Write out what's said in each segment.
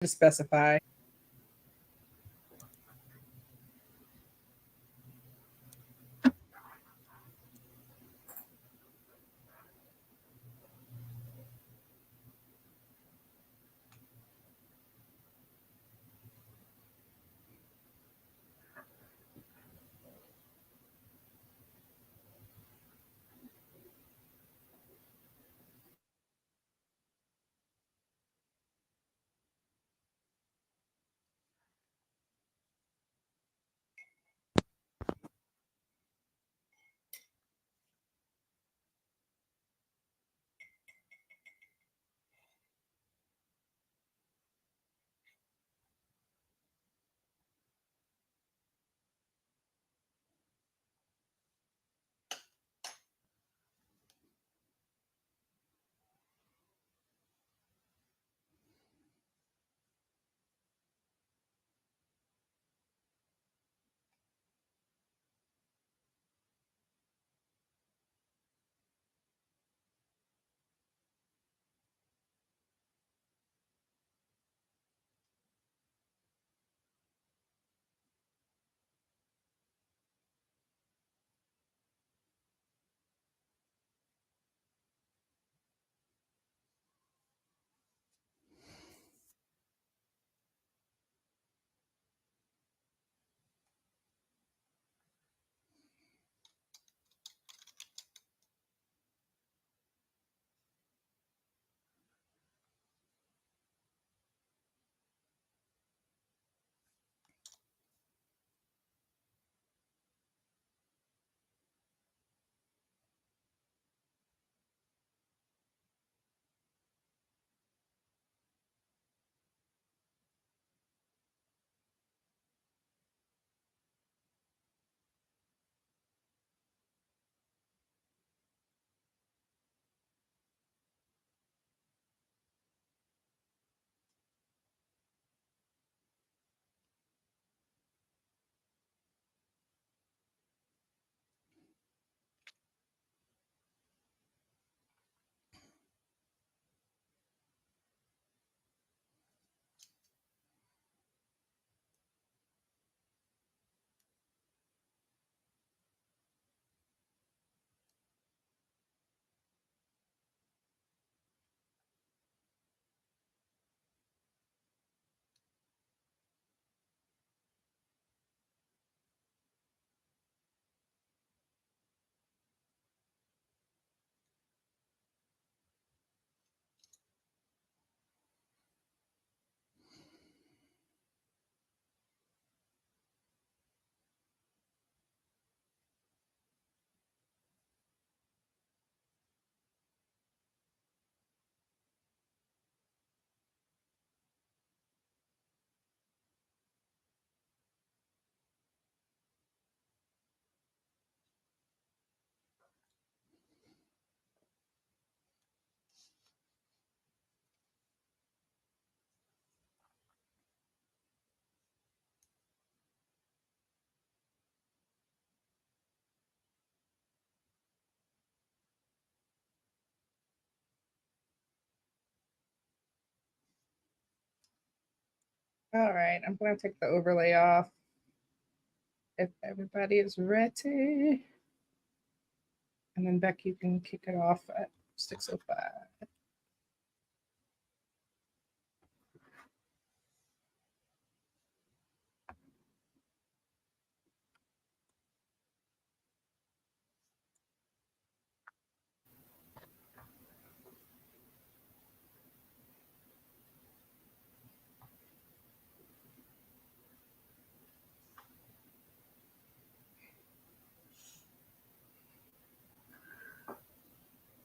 to specify. All right, I'm going to take the overlay off if everybody is ready. And then Beck, you can kick it off at 6:05.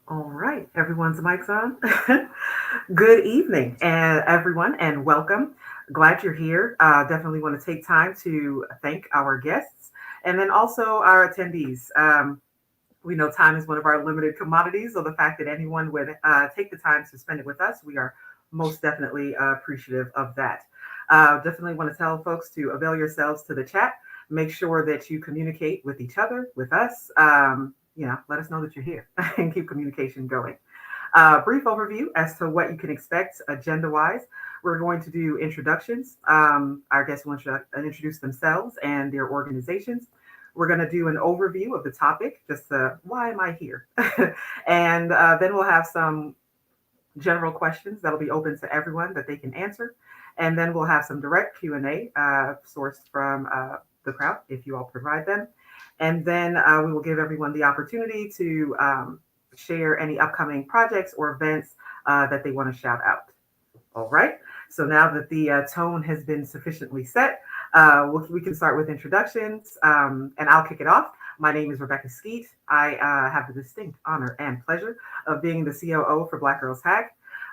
All right, everyone's mic's on. Good evening, and everyone, and welcome. Glad you're here. Definitely want to take time to thank our guests and then also our attendees. We know time is one of our limited commodities, so the fact that anyone would take the time to spend it with us, we are most definitely appreciative of that. Definitely want to tell folks to avail yourselves to the chat. Make sure that you communicate with each other, with us. Let us know that you're here and keep communication going. Brief overview as to what you can expect agenda-wise. We're going to do introductions. Our guests will introduce themselves and their organizations. We're going to do an overview of the topic, just why am I here? And then we'll have some general questions that'll be open to everyone that they can answer. And then we'll have some direct Q&A sourced from the crowd, if you all provide them. And then we will give everyone the opportunity to share any upcoming projects or events that they want to shout out. All right. So now that the tone has been sufficiently set, we can start with introductions, and I'll kick it off. My name is Rebecca Skeet. I have the distinct honor and pleasure of being the COO for BlackGirlsHack,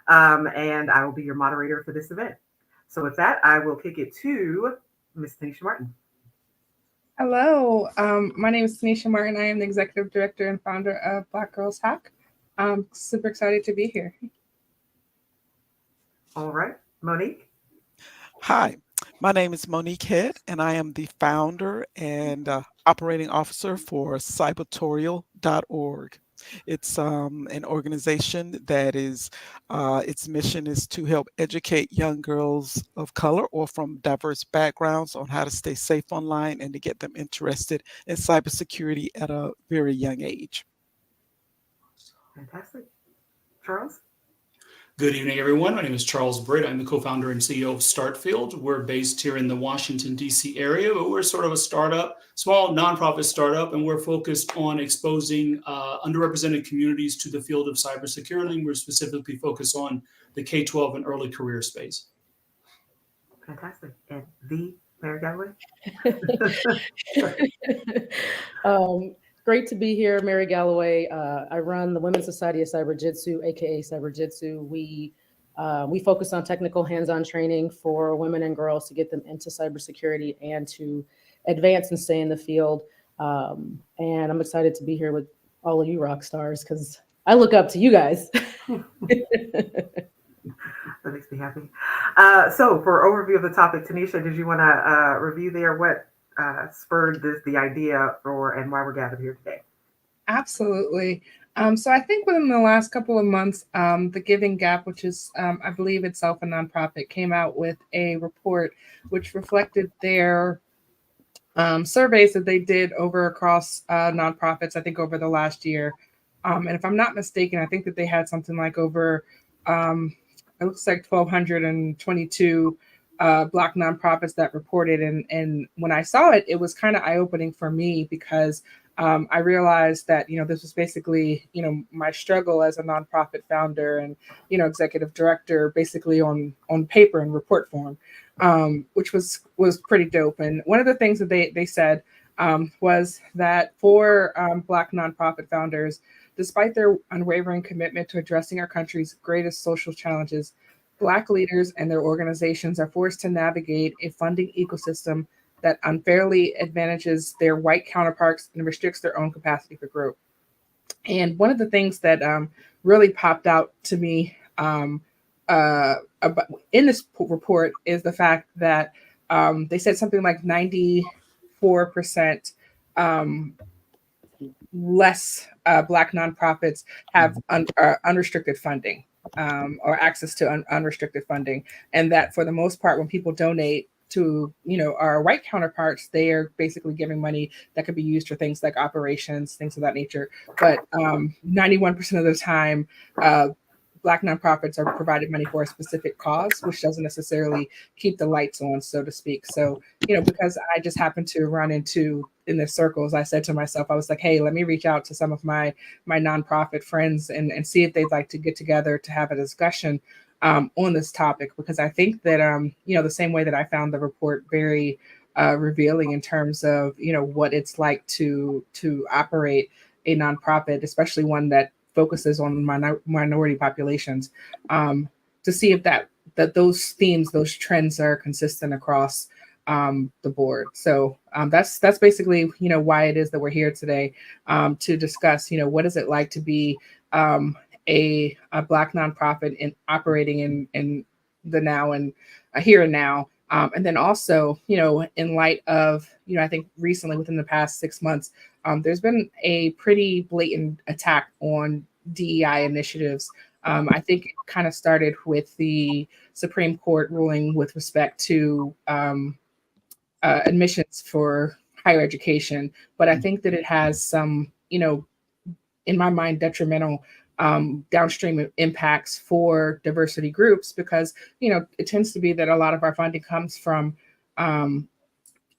and I will be your moderator for this event. So with that, I will kick it to Ms. Tanisha Martin. Hello, my name is Tanisha Martin. I am the executive director and founder of BlackGirlsHack. I'm super excited to be here. All right, Monique. Hi, my name is Monique Head, and I am the founder and operating officer for Cybertorial.org. It's an organization that is, its mission is to help educate young girls of color or from diverse backgrounds on how to stay safe online and to get them interested in cybersecurity at a very young age. Fantastic. Charles? Good evening, everyone. My name is Charles Britt. I'm the co-founder and CEO of Startfield. We're based here in the Washington, D.C. area, but we're sort of a startup, small nonprofit startup, and we're focused on exposing underrepresented communities to the field of cybersecurity. And we're specifically focused on the K-12 and early career space. Fantastic. And the Mary Galloway? Great to be here, Mary Galloway. I run the Women's Society of Cyberjutsu, aka Cyberjutsu. We focus on technical hands-on training for women and girls to get them into cybersecurity and to advance and stay in the field. And I'm excited to be here with all of you rock stars because I look up to you guys. That makes me happy. So for overview of the topic, Tanisha, did you want to review there what spurred the idea for and why we're gathered here today? Absolutely. So I think within the last couple of months, the Giving Gap, which is, I believe itself a nonprofit, came out with a report which reflected their surveys that they did across nonprofits, I think over the last year. And if I'm not mistaken, I think that they had something like over, it looks like 1,222 Black nonprofits that reported. And when I saw it, it was kind of eye-opening for me because I realized that, this was basically, my struggle as a nonprofit founder and, executive director, basically on paper and report form, which was pretty dope. And one of the things that they said was that for Black nonprofit founders, despite their unwavering commitment to addressing our country's greatest social challenges, Black leaders and their organizations are forced to navigate a funding ecosystem that unfairly advantages their white counterparts and restricts their own capacity for growth. And one of the things that really popped out to me about, in this report is the fact that they said something like 94% less Black nonprofits have unrestricted funding. Or access to unrestricted funding, and that for the most part, when people donate to our white counterparts, they are basically giving money that could be used for things like operations, things of that nature. But 91% of the time, Black nonprofits are provided money for a specific cause, which doesn't necessarily keep the lights on, so to speak. So, because I just happened to run in the circles, I said to myself, I was like, hey, let me reach out to some of my nonprofit friends and see if they'd like to get together to have a discussion on this topic, because I think that, the same way that I found the report very revealing in terms of, what it's like to operate a nonprofit, especially one that focuses on minority populations, to see if that those themes, those trends are consistent across the board. So that's basically why it is that we're here today, to discuss what is it like to be a Black nonprofit in operating in the now and here and now. And then also, in light of, I think recently within the past 6 months, there's been a pretty blatant attack on DEI initiatives I think it kind of started with the Supreme Court ruling with respect to admissions for higher education. But I think that it has some, in my mind, detrimental downstream impacts for diversity groups because, it tends to be that a lot of our funding comes from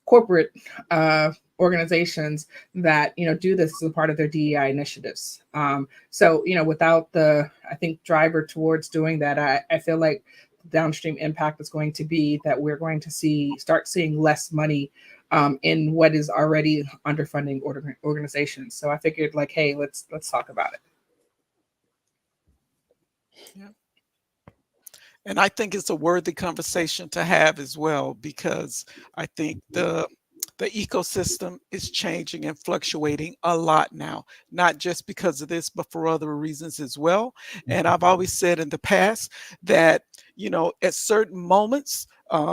corporate organizations that do this as a part of their DEI initiatives. So without the I think driver towards doing that, I feel like the downstream impact is going to be that we're going to start seeing less money in what is already underfunding organizations. So I figured like, hey, let's talk about it. Yeah. And I think it's a worthy conversation to have as well, because I think the ecosystem is changing and fluctuating a lot now, not just because of this, but for other reasons as well. And I've always said in the past that, at certain moments,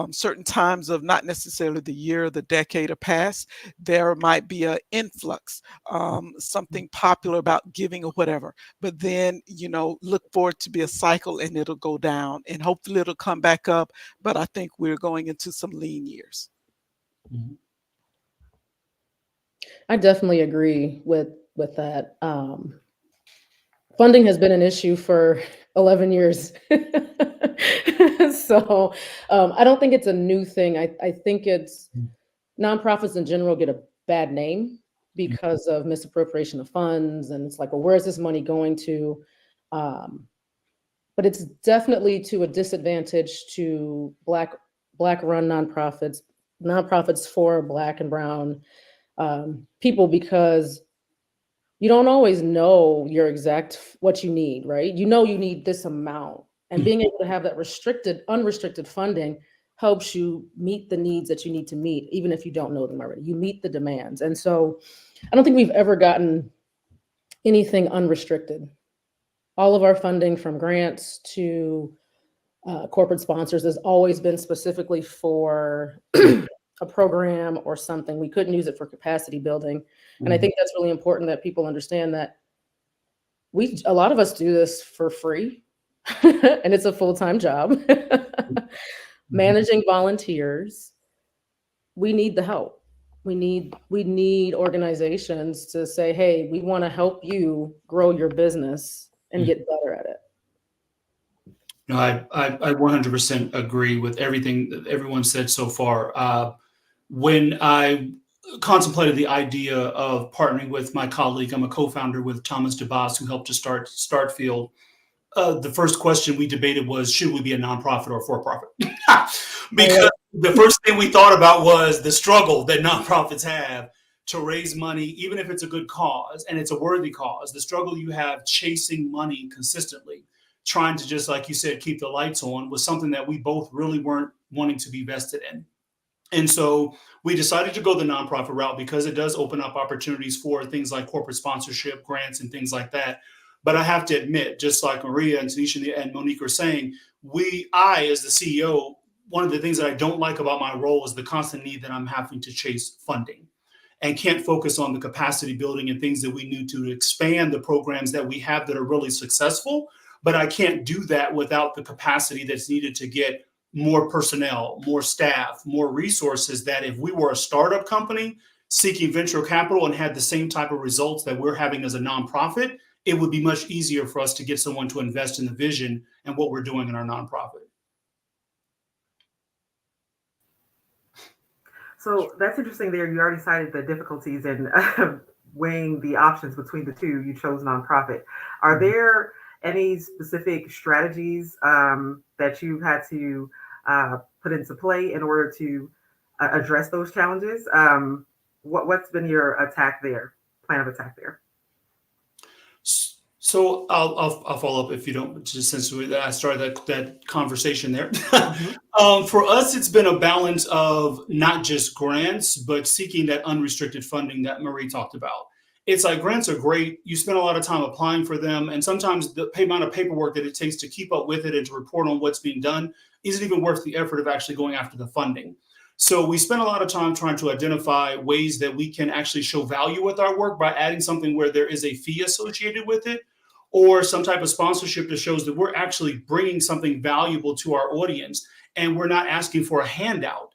certain times of not necessarily the year or the decade or past, there might be an influx, something popular about giving or whatever. But then, look for it to be a cycle and it'll go down and hopefully it'll come back up. But I think we're going into some lean years. Mhm. I definitely agree with that. Funding has been an issue for 11 years. So I don't think it's a new thing. I think it's nonprofits in general get a bad name because of misappropriation of funds. And it's like, well, where is this money going to? But it's definitely to a disadvantage to Black run nonprofits for Black and Brown people, because you don't always know what you need, right? You need this amount, and being able to have that unrestricted funding helps you meet the needs that you need to meet, even if you don't know them already. You meet the demands. And so I don't think we've ever gotten anything unrestricted. All of our funding, from grants to corporate sponsors, has always been specifically for a program or something. We couldn't use it for capacity building. And I think that's really important that people understand that a lot of us do this for free and it's a full-time job. Managing volunteers, we need the help. We need organizations to say, hey, we want to help you grow your business and get better at it. No, I 100% agree with everything that everyone said so far. When I contemplated the idea of partnering with my colleague, I'm a co-founder with Thomas DeBoss, who helped to start Startfield. The first question we debated was, should we be a nonprofit or for-profit? Because the first thing we thought about was the struggle that nonprofits have to raise money, even if it's a good cause and it's a worthy cause. The struggle you have chasing money consistently, trying to, just like you said, keep the lights on, was something that we both really weren't wanting to be vested in. And so we decided to go the nonprofit route because it does open up opportunities for things like corporate sponsorship, grants, and things like that. But I have to admit, just like Maria and Tanisha and Monique are saying, I, as the CEO, one of the things that I don't like about my role is the constant need that I'm having to chase funding and can't focus on the capacity building and things that we need to expand the programs that we have that are really successful. But I can't do that without the capacity that's needed to get more personnel, more staff, more resources, that if we were a startup company seeking venture capital and had the same type of results that we're having as a nonprofit, it would be much easier for us to get someone to invest in the vision and what we're doing in our nonprofit. So that's interesting there. You already cited the difficulties in weighing the options between the two. You chose nonprofit. Are there any specific strategies that you had to put into play in order to address those challenges? What's been your plan of attack there? So I'll follow up if you don't, just since I started that conversation there. For us, it's been a balance of not just grants, but seeking that unrestricted funding that Marie talked about. It's like, grants are great. You spend a lot of time applying for them. And sometimes the amount of paperwork that it takes to keep up with it and to report on what's being done isn't even worth the effort of actually going after the funding. So we spend a lot of time trying to identify ways that we can actually show value with our work by adding something where there is a fee associated with it, or some type of sponsorship that shows that we're actually bringing something valuable to our audience and we're not asking for a handout.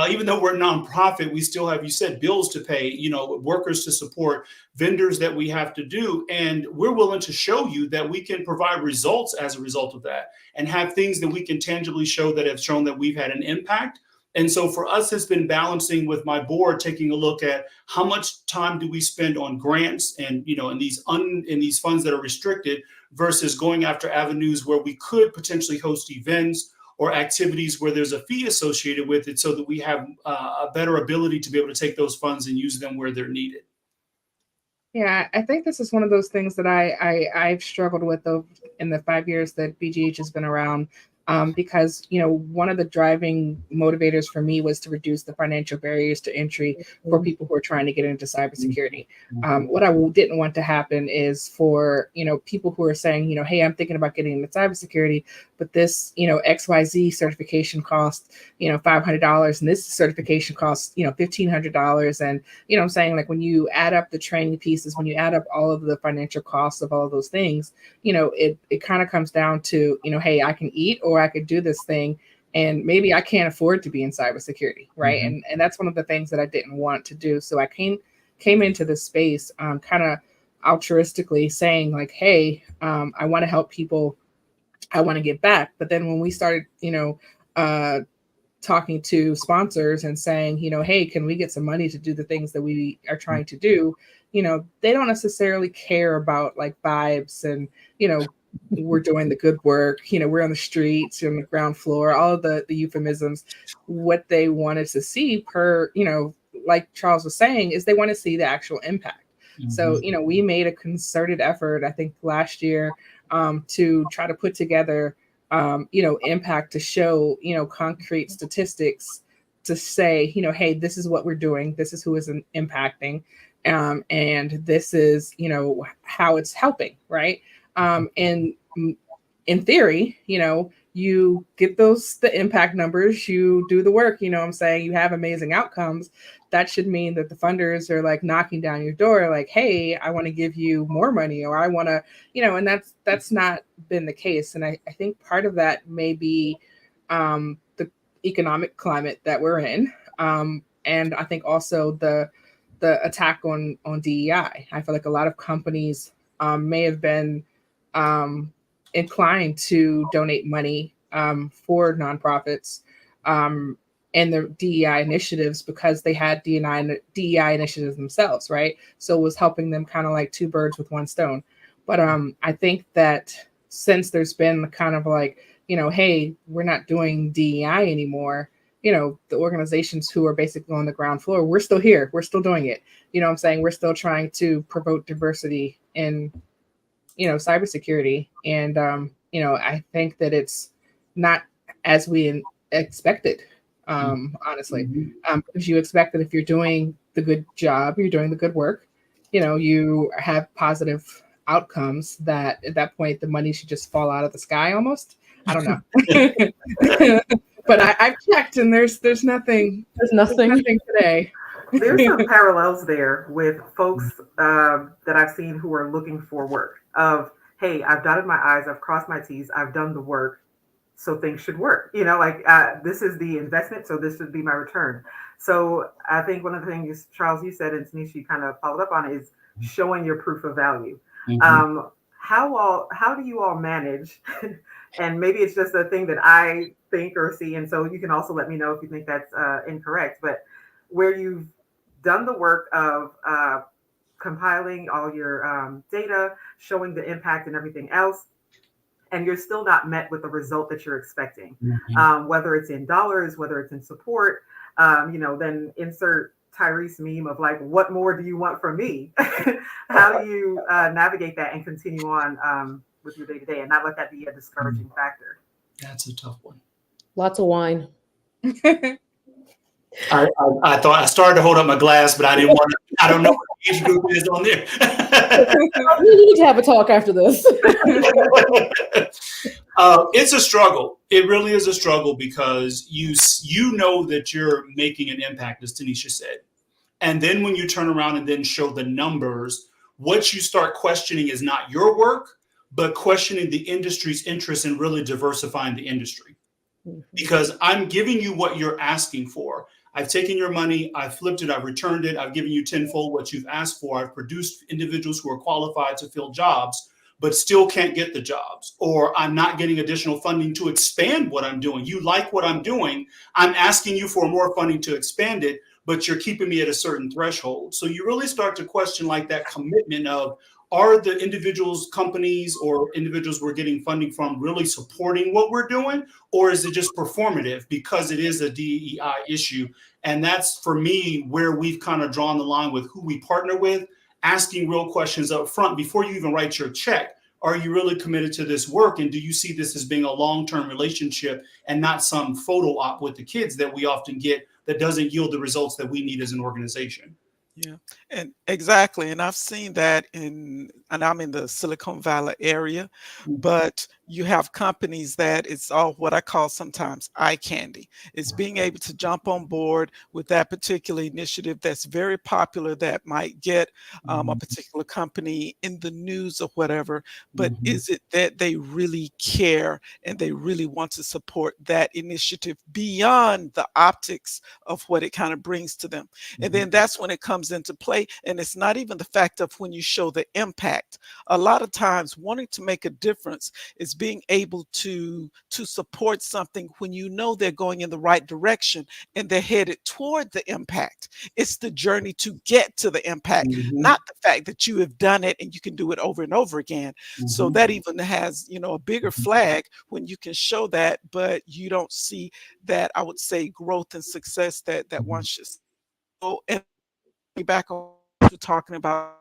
Even though we're a nonprofit, we still have, you said, bills to pay, workers to support, vendors that we have to do. And we're willing to show you that we can provide results as a result of that and have things that we can tangibly show that have shown that we've had an impact. And so for us, it's been balancing with my board, taking a look at how much time do we spend on grants and, in these funds that are restricted versus going after avenues where we could potentially host events or activities where there's a fee associated with it so that we have a better ability to be able to take those funds and use them where they're needed. Yeah, I think this is one of those things that I've struggled with in the 5 years that BGH has been around. Because, one of the driving motivators for me was to reduce the financial barriers to entry for people who are trying to get into cybersecurity. What I didn't want to happen is for, people who are saying, hey, I'm thinking about getting into cybersecurity, but this, XYZ certification costs, $500, and this certification costs, $1,500. And, I'm saying, like, when you add up the training pieces, when you add up all of the financial costs of all of those things, it kind of comes down to, hey, I can eat or I could do this thing, and maybe I can't afford to be in cybersecurity, right? Mm-hmm. And that's one of the things that I didn't want to do. So I came into this space kind of altruistically saying, like, hey, I want to help people. I want to give back. But then when we started, talking to sponsors and saying, hey, can we get some money to do the things that we are trying to do? They don't necessarily care about like vibes and, we're doing the good work, we're on the streets, on the ground floor, all of the euphemisms. What they wanted to see like Charles was saying, is they want to see the actual impact. Mm-hmm. So, we made a concerted effort, I think last year, to try to put together, impact to show, concrete statistics to say, hey, this is what we're doing. This is who is impacting. And this is, how it's helping. Right. And in theory, you get the impact numbers, you do the work, I'm saying, you have amazing outcomes. That should mean that the funders are like knocking down your door, like, hey, I want to give you more money, or I want to, and that's not been the case. And I think part of that may be the economic climate that we're in. And I think also the attack on DEI. I feel like a lot of companies may have been inclined to donate money for nonprofits and the DEI initiatives because they had DEI initiatives themselves, right? So it was helping them kind of like two birds with one stone. But I think that since there's been kind of like, hey, we're not doing DEI anymore, the organizations who are basically on the ground floor, we're still here. We're still doing it. I'm saying? We're still trying to promote diversity in cybersecurity. And, I think that it's not as we expected, honestly, because you expect that if you're doing the good job, you're doing the good work, you have positive outcomes, that at that point, the money should just fall out of the sky almost. I don't know. But I've checked and there's nothing. There's nothing today. There's some parallels there with folks that I've seen who are looking for work of, hey, I've dotted my I's, I've crossed my T's, I've done the work, so things should work. This is the investment, so this should be my return. So I think one of the things, Charles, you said, and Tanisha, you kind of followed up on, is showing your proof of value. Mm-hmm. How do you all manage? And maybe it's just a thing that I think or see, and so you can also let me know if you think that's incorrect, but where you've done the work of compiling all your data, showing the impact and everything else, and you're still not met with the result that you're expecting, whether it's in dollars, whether it's in support, then insert Tyrese meme of like, what more do you want from me? How do you navigate that and continue on with your day-to-day and not let that be a discouraging factor? That's a tough one. Lots of wine. I thought I started to hold up my glass, but I didn't want to. I don't know what age group is on there. We need to have a talk after this. It's a struggle. It really is a struggle because you know that you're making an impact, as Tanisha said, and then when you turn around and then show the numbers, what you start questioning is not your work, but questioning the industry's interest in really diversifying the industry. Because I'm giving you what you're asking for. I've taken your money, I've flipped it, I've returned it, I've given you tenfold what you've asked for. I've produced individuals who are qualified to fill jobs, but still can't get the jobs. Or I'm not getting additional funding to expand what I'm doing. You like what I'm doing. I'm asking you for more funding to expand it, but you're keeping me at a certain threshold. So you really start to question like that commitment of, are the individuals, companies, or individuals we're getting funding from really supporting what we're doing? Or is it just performative because it is a DEI issue? And that's, for me, where we've kind of drawn the line with who we partner with, asking real questions up front before you even write your check. Are you really committed to this work? And do you see this as being a long-term relationship and not some photo op with the kids that we often get that doesn't yield the results that we need as an organization? Yeah, and exactly. And I've seen that and I'm in the Silicon Valley area, but you have companies that it's all what I call sometimes eye candy. It's being able to jump on board with that particular initiative that's very popular that might get a particular company in the news or whatever, but is it that they really care and they really want to support that initiative beyond the optics of what it kind of brings to them? And then that's when it comes into play. And it's not even the fact of when you show the impact. A lot of times wanting to make a difference is being able to support something when you know they're going in the right direction and they're headed toward the impact. It's the journey to get to the impact, not the fact that you have done it and you can do it over and over again. So that even has, a bigger flag when you can show that, but you don't see that, I would say, growth and success that one should. So, and back on what you're talking about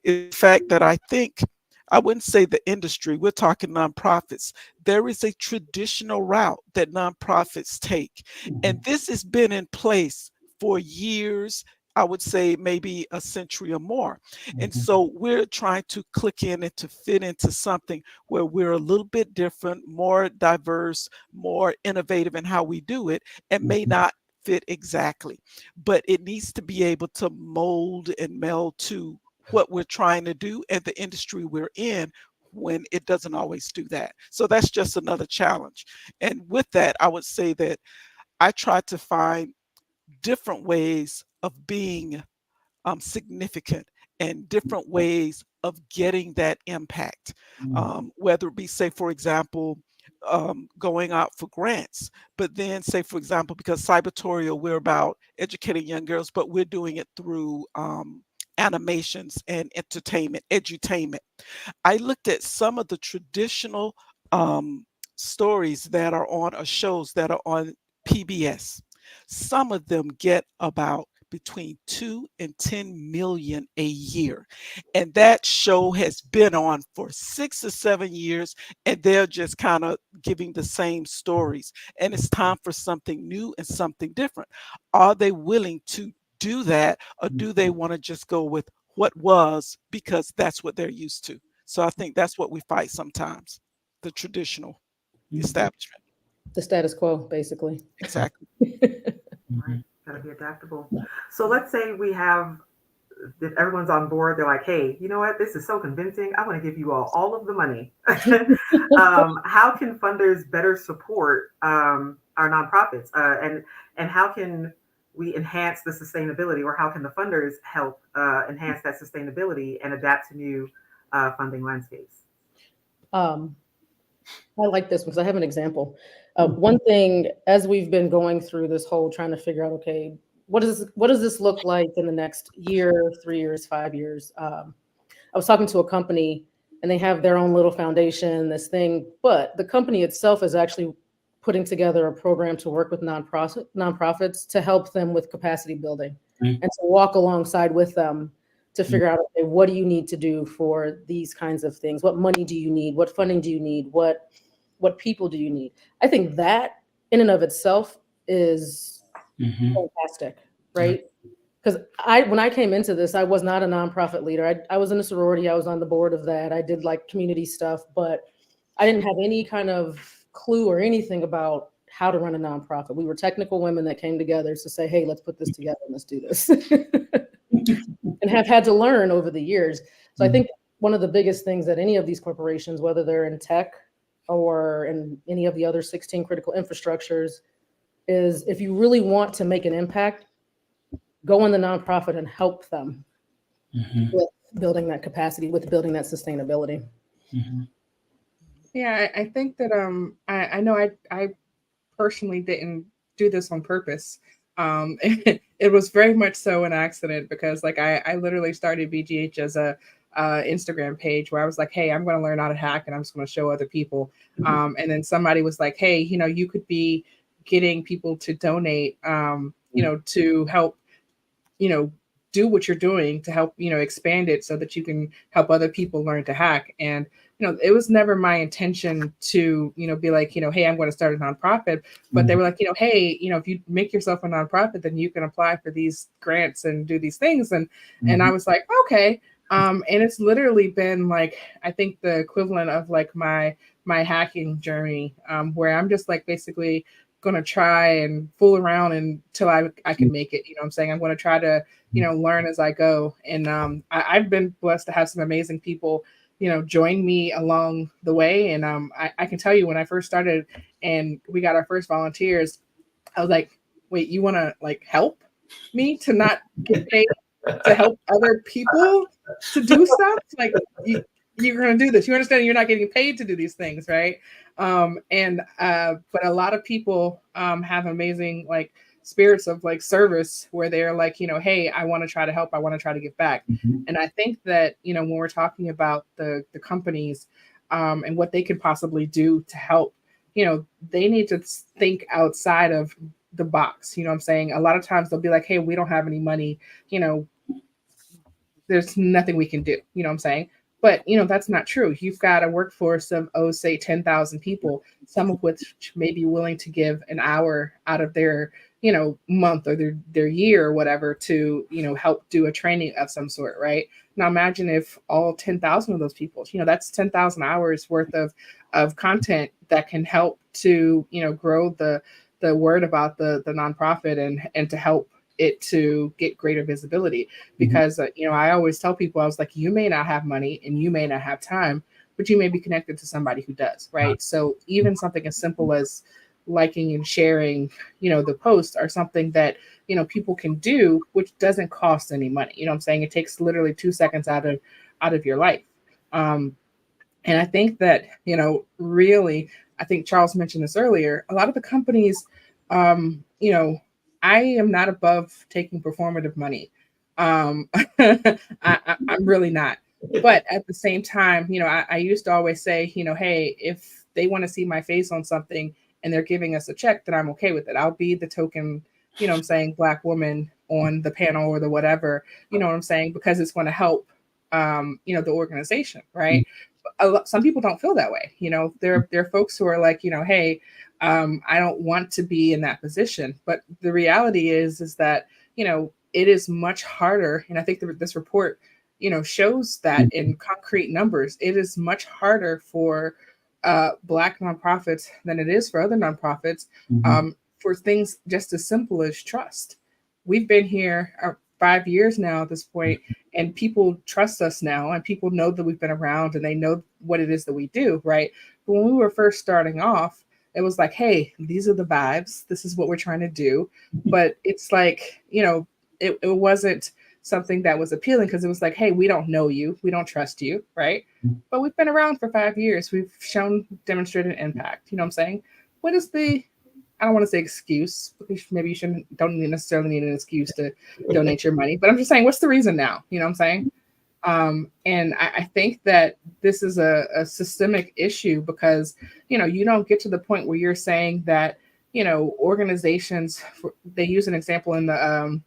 is the fact that I think, I wouldn't say the industry, we're talking nonprofits. There is a traditional route that nonprofits take. And this has been in place for years, I would say maybe a century or more. And so we're trying to click in and to fit into something where we're a little bit different, more diverse, more innovative in how we do it, and may not fit exactly, but it needs to be able to mold and meld to what we're trying to do and the industry we're in when it doesn't always do that. So that's just another challenge. And with that, I would say that I try to find different ways of being significant and different ways of getting that impact, whether it be, say, for example, going out for grants, but then say, for example, because Cybertorial, we're about educating young girls, but we're doing it through animations and entertainment, edutainment. I looked at some of the traditional stories that are on, or shows that are on PBS. Some of them get about between 2 and 10 million a year. And that show has been on for 6 or 7 years, and they're just kind of giving the same stories. And it's time for something new and something different. Are they willing to do that, or do they want to just go with what was because that's what they're used to? So I think that's what we fight sometimes, the traditional establishment. The status quo, basically. Exactly. Right. Got to be adaptable. So let's say we have, if everyone's on board, they're like, hey, you know what? This is so convincing. I want to give you all of the money. How can funders better support our nonprofits? And how can we enhance the sustainability, or how can the funders help enhance that sustainability and adapt to new funding landscapes? I like this because I have an example. One thing, as we've been going through this whole trying to figure out, okay, what does this look like in the next year, 3 years, 5 years? I was talking to a company and they have their own little foundation, this thing, but the company itself is actually putting together a program to work with nonprofits to help them with capacity building and to walk alongside with them to figure out, okay, what do you need to do for these kinds of things? What money do you need? What funding do you need? What people do you need? I think that in and of itself is fantastic, right? Because when I came into this, I was not a nonprofit leader. I was in a sorority. I was on the board of that. I did like community stuff, but I didn't have any kind of clue or anything about how to run a nonprofit. We were technical women that came together to say, hey, let's put this together and let's do this. And have had to learn over the years. So I think one of the biggest things that any of these corporations, whether they're in tech or in any of the other 16 critical infrastructures, is if you really want to make an impact, go in the nonprofit and help them with building that capacity, with building that sustainability. Yeah, I think that I know I personally didn't do this on purpose. It was very much so an accident because like I literally started BGH as a Instagram page where I was like, hey, I'm going to learn how to hack and I'm just going to show other people. And then somebody was like, hey, you could be getting people to donate, to help, do what you're doing to help, expand it so that you can help other people learn to hack. And, it was never my intention to, be like, hey, I'm going to start a nonprofit. But they were like, hey, if you make yourself a nonprofit, then you can apply for these grants and do these things. And I was like, okay. And it's literally been like, I think the equivalent of like my hacking journey, where I'm just like basically going to try and fool around until I can make it. I'm saying I'm going to try to, learn as I go. And I've been blessed to have some amazing people, join me along the way. And I can tell you when I first started and we got our first volunteers, I was like, wait, you want to like help me to not get paid to help other people to do stuff? Like you're going to do this. You understand you're not getting paid to do these things, right? But a lot of people have amazing like spirits of like service where they're like, hey, I want to try to help. I want to try to give back. And I think that, when we're talking about the companies and what they could possibly do to help, they need to think outside of the box. I'm saying? A lot of times they'll be like, hey, we don't have any money, there's nothing we can do. You know what I'm saying? But, that's not true. You've got a workforce of, say 10,000 people, some of which may be willing to give an hour out of their, month or their year or whatever to, help do a training of some sort. Right. Now, imagine if all 10,000 of those people, that's 10,000 hours worth of content that can help to, grow the word about the nonprofit and to help it to get greater visibility. Because I always tell people, I was like, you may not have money and you may not have time, but you may be connected to somebody who does, right? So even something as simple as liking and sharing the post are something that people can do, which doesn't cost any money. I'm saying? It takes literally 2 seconds out of your life. And I think that really, I think Charles mentioned this earlier, a lot of the companies I am not above taking performative money. I'm really not. But at the same time, I used to always say, hey, if they want to see my face on something and they're giving us a check, then I'm okay with it. I'll be the token, Black woman on the panel or the whatever, because it's going to help, the organization, right? Some people don't feel that way. There are folks who are like, hey, I don't want to be in that position. But the reality is that, it is much harder. And I think this report, shows that in concrete numbers, it is much harder for Black nonprofits than it is for other nonprofits for things just as simple as trust. We've been here 5 years now at this point, and people trust us now, and people know that we've been around and they know what it is that we do, right? But when we were first starting off, it was like, hey, these are the vibes. This is what we're trying to do. But it's like, it wasn't something that was appealing because it was like, hey, we don't know you. We don't trust you, right? But we've been around for 5 years. We've demonstrated impact. You know what I'm saying? What is I don't want to say excuse, because maybe you don't necessarily need an excuse to donate your money. But I'm just saying, what's the reason now? You know what I'm saying? And I think that this is a systemic issue because, you don't get to the point where you're saying that, organizations, they use an example in the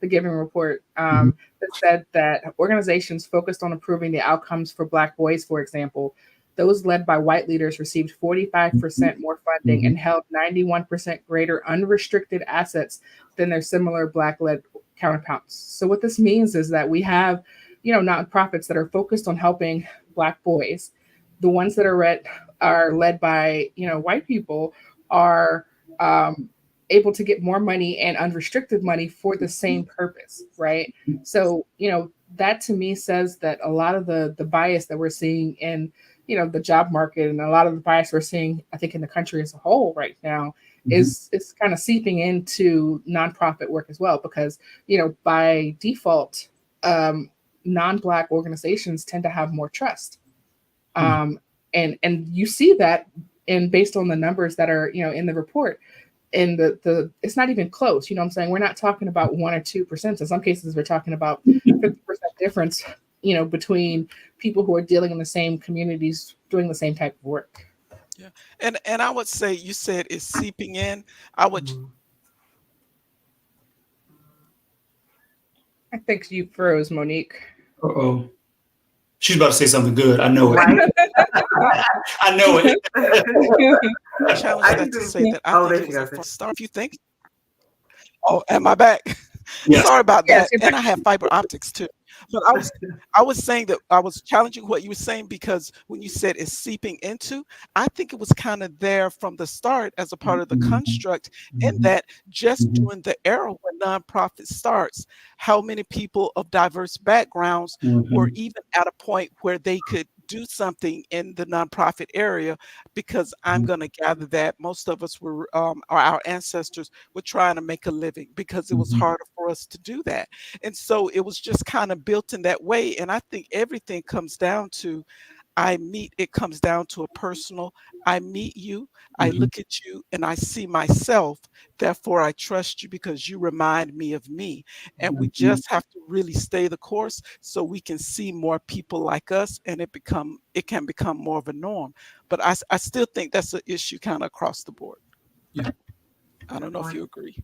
Giving report that said that organizations focused on improving the outcomes for Black boys, for example, those led by white leaders received 45% more funding and held 91% greater unrestricted assets than their similar Black-led counterparts. So what this means is that we have, nonprofits that are focused on helping Black boys. The ones that are led by, white people are able to get more money and unrestricted money for the same purpose, right? So, that to me says that a lot of the bias that we're seeing in, the job market, and a lot of the bias we're seeing, I think, in the country as a whole right now, is kind of seeping into nonprofit work as well, because by default, non-Black organizations tend to have more trust, and you see that, and based on the numbers that are in the report, and the it's not even close. What I'm saying? We're not talking about 1 or 2%. In some cases, we're talking about 50% difference, between people who are dealing in the same communities doing the same type of work. Yeah. And I would say, you said it's seeping in. I would I think you froze, Monique. Uh-oh. She's about to say something good. I know it. Right? I know it. challenge that to say that I Oh, there think it she was a goes. false start. If you think, oh, am I back? Yes. Sorry about Yes, that. you're And back. I have fiber optics too. But I was saying that I was challenging what you were saying, because when you said it's seeping into, I think it was kind of there from the start as a part of the construct, in that just during the era when nonprofit starts, how many people of diverse backgrounds were even at a point where they could do something in the nonprofit area, because I'm going to gather that most of us were, or our ancestors were trying to make a living, because it was harder for us to do that. And so it was just kind of built in that way. And I think everything comes down to, it comes down to a personal, I meet you, I look at you, and I see myself. Therefore, I trust you because you remind me of me. And we just have to really stay the course so we can see more people like us, and it can become more of a norm. But I still think that's an issue kind of across the board. Yeah. I don't know if you agree.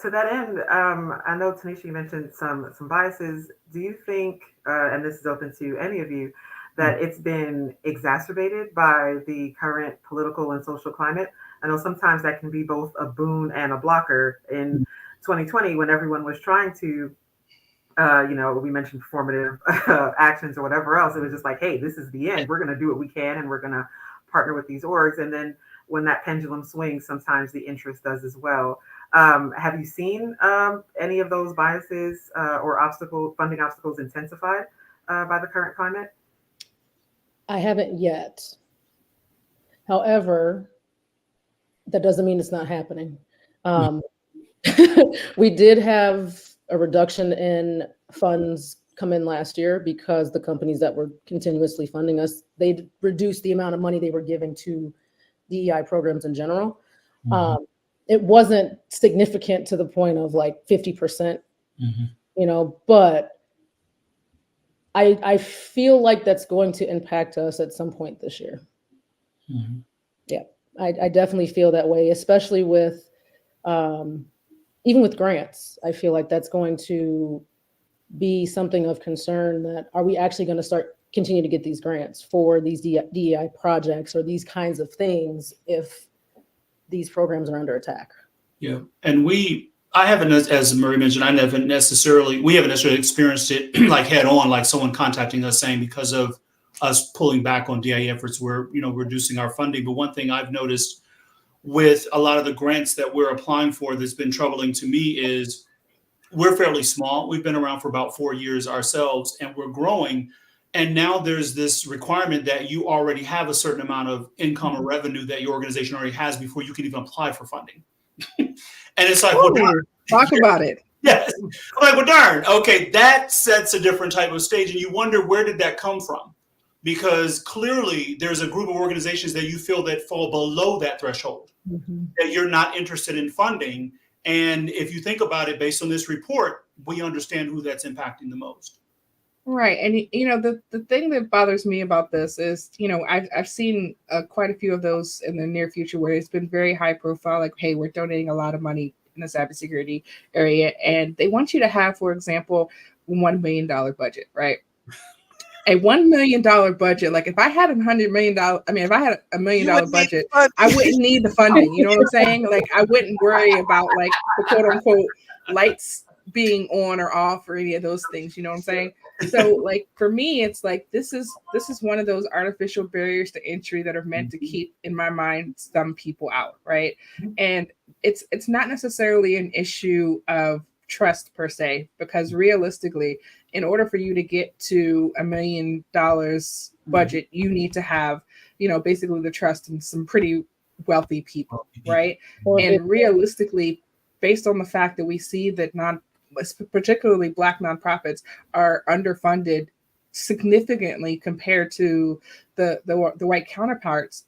To that end, I know Tanisha, you mentioned some biases. Do you think, and this is open to any of you, that it's been exacerbated by the current political and social climate? I know sometimes that can be both a boon and a blocker. In 2020, when everyone was trying to, we mentioned performative actions or whatever else, it was just like, hey, this is the end. We're going to do what we can, and we're going to partner with these orgs. And then when that pendulum swings, sometimes the interest does as well. Have you seen any of those biases or funding obstacles intensified by the current climate? I haven't yet. However, that doesn't mean it's not happening. We did have a reduction in funds come in last year because the companies that were continuously funding us, they reduced the amount of money they were giving to DEI programs in general. It wasn't significant to the point of like 50%, but I feel like that's going to impact us at some point this year. Yeah, I definitely feel that way, especially with, even with grants. I feel like that's going to be something of concern, that are we actually going to continue to get these grants for these DEI projects or these kinds of things if these programs are under attack? Yeah. And I haven't, as Murray mentioned, we haven't necessarily experienced it like head on, like someone contacting us saying, because of us pulling back on DEI efforts, we're, reducing our funding. But one thing I've noticed with a lot of the grants that we're applying for that's been troubling to me is we're fairly small. We've been around for about 4 years ourselves, and we're growing. And now there's this requirement that you already have a certain amount of income or revenue that your organization already has before you can even apply for funding. And it's like, well, darn. Talk about it. Yes. I'm like, well, darn. Okay, that sets a different type of stage. And you wonder, where did that come from? Because clearly there's a group of organizations that you feel that fall below that threshold, that you're not interested in funding. And if you think about it, based on this report, we understand who that's impacting the most. Right. And, the thing that bothers me about this is, I've seen quite a few of those in the near future where it's been very high profile, like, hey, we're donating a lot of money in the cybersecurity area. And they want you to have, for example, $1 million budget, right? A $1 million budget. Like if I had if I had $1 million budget, I wouldn't need the funding. You know what I'm saying? Like I wouldn't worry about like the quote unquote lights being on or off or any of those things. You know what I'm saying? So like for me, it's like this is one of those artificial barriers to entry that are meant to keep, in my mind, some people out, right? And it's not necessarily an issue of trust per se, because realistically, in order for you to get to $1 million budget, you need to have, basically the trust in some pretty wealthy people, right? And realistically, based on the fact that we see that particularly Black nonprofits are underfunded significantly compared to the white counterparts,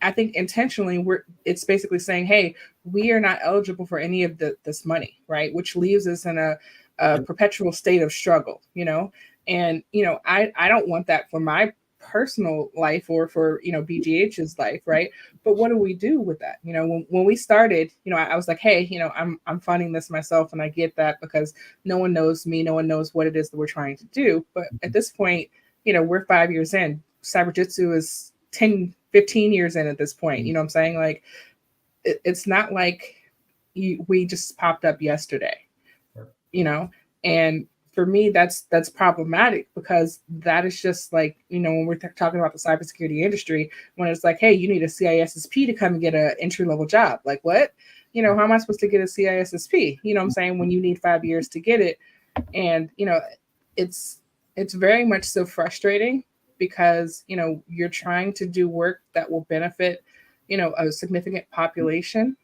I think intentionally it's basically saying, hey, we are not eligible for any of this money, right? Which leaves us in a perpetual state of struggle, and I don't want that for my personal life or for BGH's life, right? But what do we do with that? When we started, I was like, hey, I'm funding this myself, and I get that because no one knows me, no one knows what it is that we're trying to do. But at this point, we're 5 years in. Cyberjutsu is 10-15 years in at this point. You know what I'm saying? Like, it's not like we just popped up yesterday, and for me, that's problematic, because that is just like, when we're talking about the cybersecurity industry, when it's like, hey, you need a CISSP to come and get an entry-level job. Like, what? How am I supposed to get a CISSP? You know what I'm saying? When you need 5 years to get it. And, it's very much so frustrating, because, you're trying to do work that will benefit, a significant population.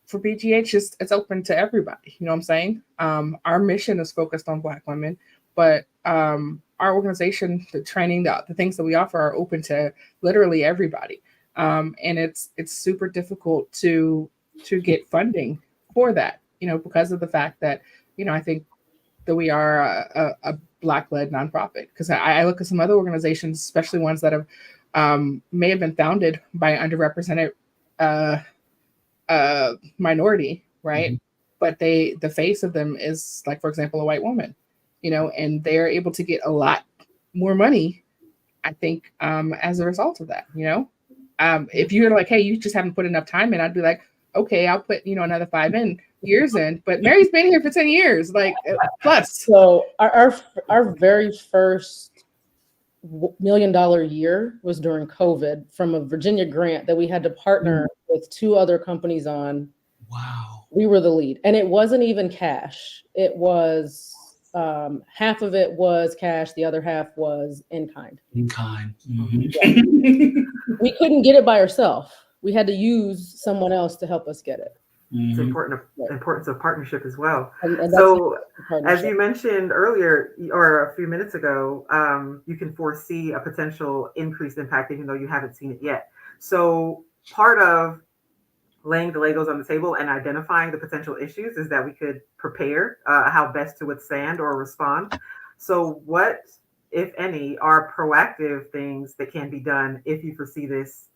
For BGH, it's open to everybody. You know what I'm saying? Our mission is focused on Black women, but our organization, the training, the things that we offer are open to literally everybody. And it's super difficult to get funding for that, because of the fact that, I think that we are a Black-led nonprofit. Because I look at some other organizations, especially ones that have may have been founded by underrepresented minority, right? But the face of them is, like, for example, a white woman, and they're able to get a lot more money, I think, as a result of that. If you're like, hey, you just haven't put enough time in, I'd be like, okay, I'll put another 5 years in. But Mary's been here for 10 years, like, plus. So our very first $1 million year was during COVID, from a Virginia grant that we had to partner with 2 other companies on. Wow. We were the lead, and it wasn't even cash. It was half of it was cash, the other half was in kind. In kind. Yeah. We couldn't get it by ourselves. We had to use someone else to help us get it. It's importance of partnership as well. And so, as you mentioned earlier, or a few minutes ago, you can foresee a potential increased impact, even though you haven't seen it yet. So, part of laying the Legos on the table and identifying the potential issues is that we could prepare how best to withstand or respond. So, what, if any, are proactive things that can be done if you foresee this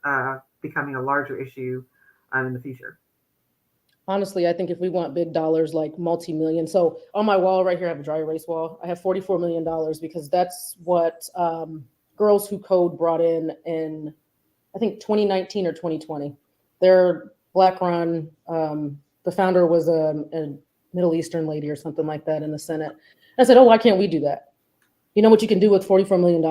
becoming a larger issue in the future? Honestly, I think if we want big dollars, like multi-million. So on my wall right here, I have a dry erase wall. I have $44 million, because that's what Girls Who Code brought in, I think, 2019 or 2020. They're Black run. The founder was a Middle Eastern lady or something like that in the Senate. And I said, oh, why can't we do that? You know what you can do with $44 million?